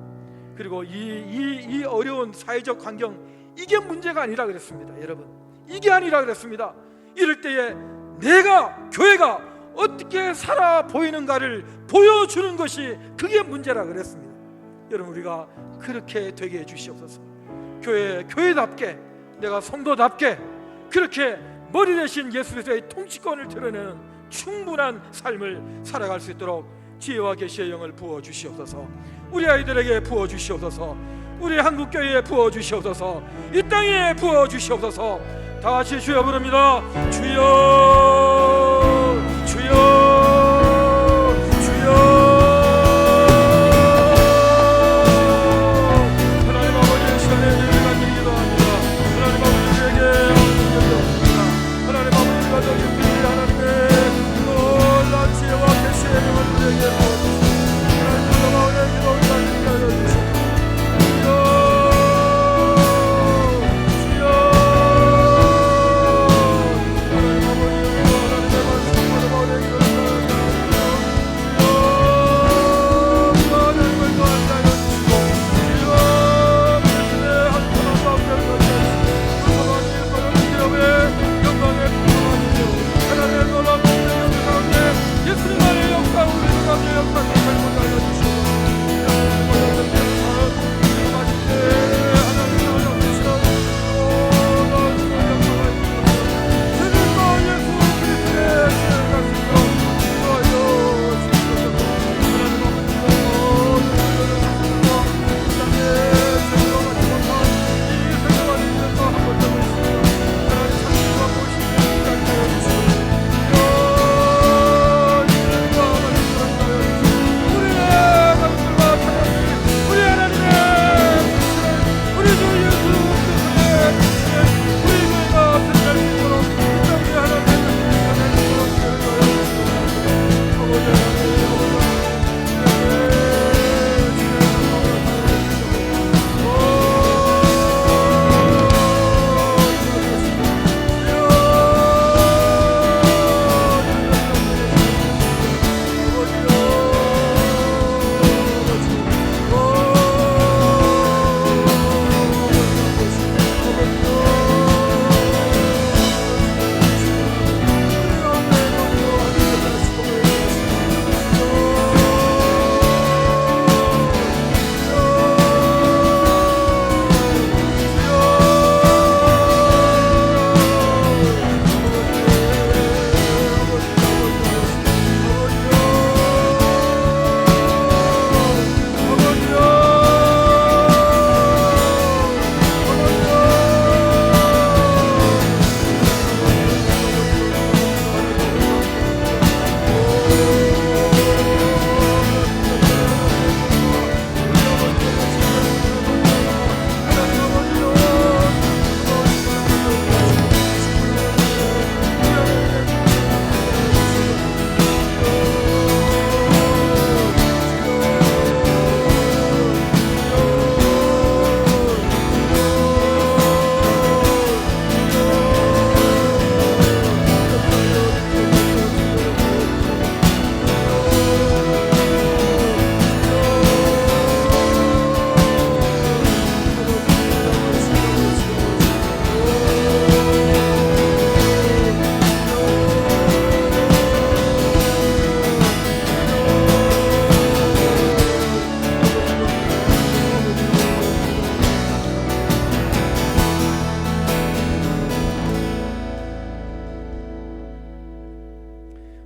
Speaker 4: 그리고 이 어려운 사회적 환경, 이게 문제가 아니라 그랬습니다. 여러분, 이게 아니라 그랬습니다. 이럴 때에 내가, 교회가 어떻게 살아 보이는가를 보여주는 것이 그게 문제라 그랬습니다. 여러분, 우리가 그렇게 되게 해주시옵소서. 교회답게, 내가 성도답게 그렇게 머리 대신 예수 그리스도의 통치권을 드러내는 충분한 삶을 살아갈 수 있도록 지혜와 계시의 영을 부어주시옵소서. 우리 아이들에게 부어주시옵소서. 우리 한국교회에 부어주시옵소서. 이 땅에 부어주시옵소서. 다 같이 주여 부릅니다. 주여, 주여, 주여. 하나님 아버지의 시간에 예배가 드리기도 합니다. 하나님 아버지에게 드립니다. 하나님 아버지가 더 깊이 하나님의 놀라운 지혜와 계시의 영을 우리에게 부어주시옵소서. 하나님 아버지의 기도를 받게 하여 주시옵소서.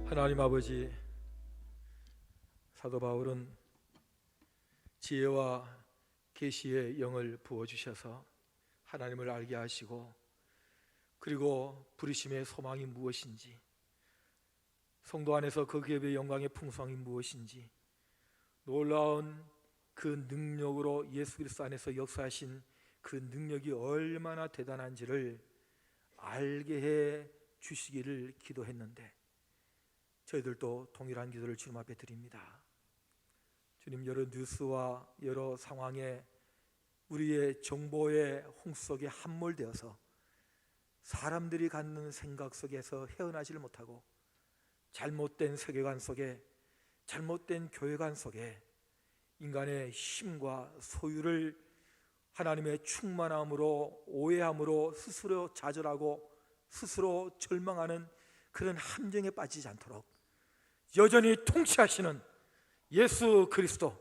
Speaker 4: 하나님 아버지, 사도 바울은 지혜와 계시의 영을 부어주셔서 하나님을 알게 하시고, 그리고 부르심의 소망이 무엇인지, 성도 안에서 그 기업의 영광의 풍성이 무엇인지, 놀라운 그 능력으로 예수 그리스도 안에서 역사하신 그 능력이 얼마나 대단한지를 알게 해 주시기를 기도했는데, 저희들도 동일한 기도를 주님 앞에 드립니다. 주님, 여러 뉴스와 여러 상황에 우리의 정보의 홍수 속에 함몰되어서 사람들이 갖는 생각 속에서 헤어나지를 못하고 잘못된 세계관 속에, 잘못된 교회관 속에 인간의 힘과 소유를 하나님의 충만함으로 오해함으로 스스로 좌절하고 스스로 절망하는 그런 함정에 빠지지 않도록 여전히 통치하시는 예수 그리스도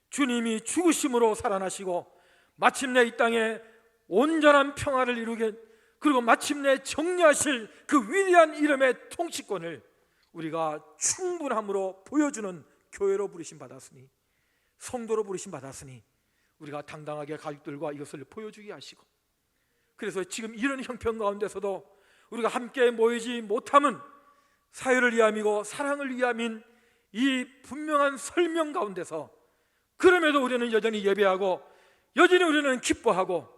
Speaker 4: 주님이 죽으심으로 살아나시고 마침내 이 땅에 온전한 평화를 이루게, 그리고 마침내 정리하실 그 위대한 이름의 통치권을 우리가 충분함으로 보여주는 교회로 부르심 받았으니, 성도로 부르심 받았으니 우리가 당당하게 가족들과 이것을 보여주게 하시고, 그래서 지금 이런 형편 가운데서도 우리가 함께 모이지 못함은 사회를 위함이고 사랑을 위함인 이 분명한 설명 가운데서, 그럼에도 우리는 여전히 예배하고, 여전히 우리는 기뻐하고,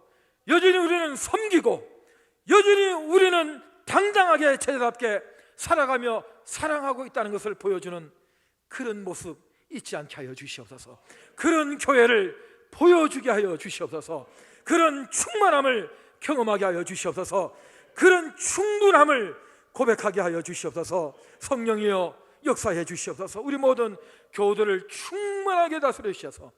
Speaker 4: 여전히 우리는 섬기고, 여전히 우리는 당당하게 제자답게 살아가며 사랑하고 있다는 것을 보여주는 그런 모습 잊지 않게 하여 주시옵소서. 그런 교회를 보여주게 하여 주시옵소서. 그런 충만함을 경험하게 하여 주시옵소서. 그런 충분함을 고백하게 하여 주시옵소서. 성령이여 역사해 주시옵소서. 우리 모든 교우들을 충만하게 다스려 주셔서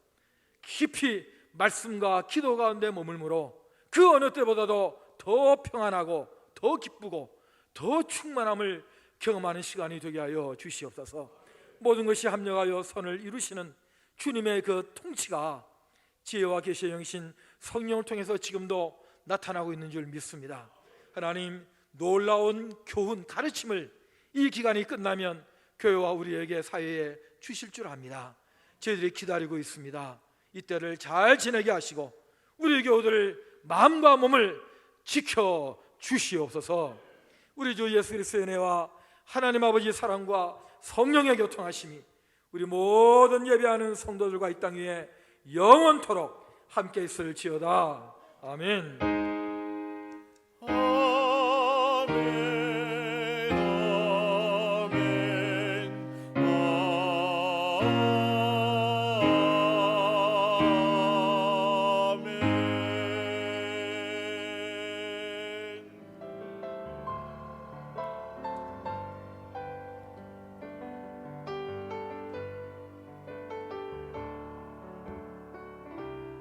Speaker 4: 깊이 말씀과 기도 가운데 머물므로 그 어느 때보다도 더 평안하고 더 기쁘고 더 충만함을 경험하는 시간이 되게 하여 주시옵소서. 모든 것이 합력하여 선을 이루시는 주님의 그 통치가 지혜와 계시의 영이신 성령을 통해서 지금도 나타나고 있는 줄 믿습니다. 하나님, 놀라운 교훈, 가르침을 이 기간이 끝나면 교회와 우리에게 사회에 주실 줄 압니다. 저희들이 기다리고 있습니다. 이때를 잘 지내게 하시고 우리 교우들을 마음과 몸을 지켜 주시옵소서. 우리 주 예수 그리스도의 은혜와 하나님 아버지의 사랑과 성령의 교통하심이 우리 모든 예배하는 성도들과 이 땅 위에 영원토록 함께 있을지어다. 아멘.
Speaker 1: 아멘.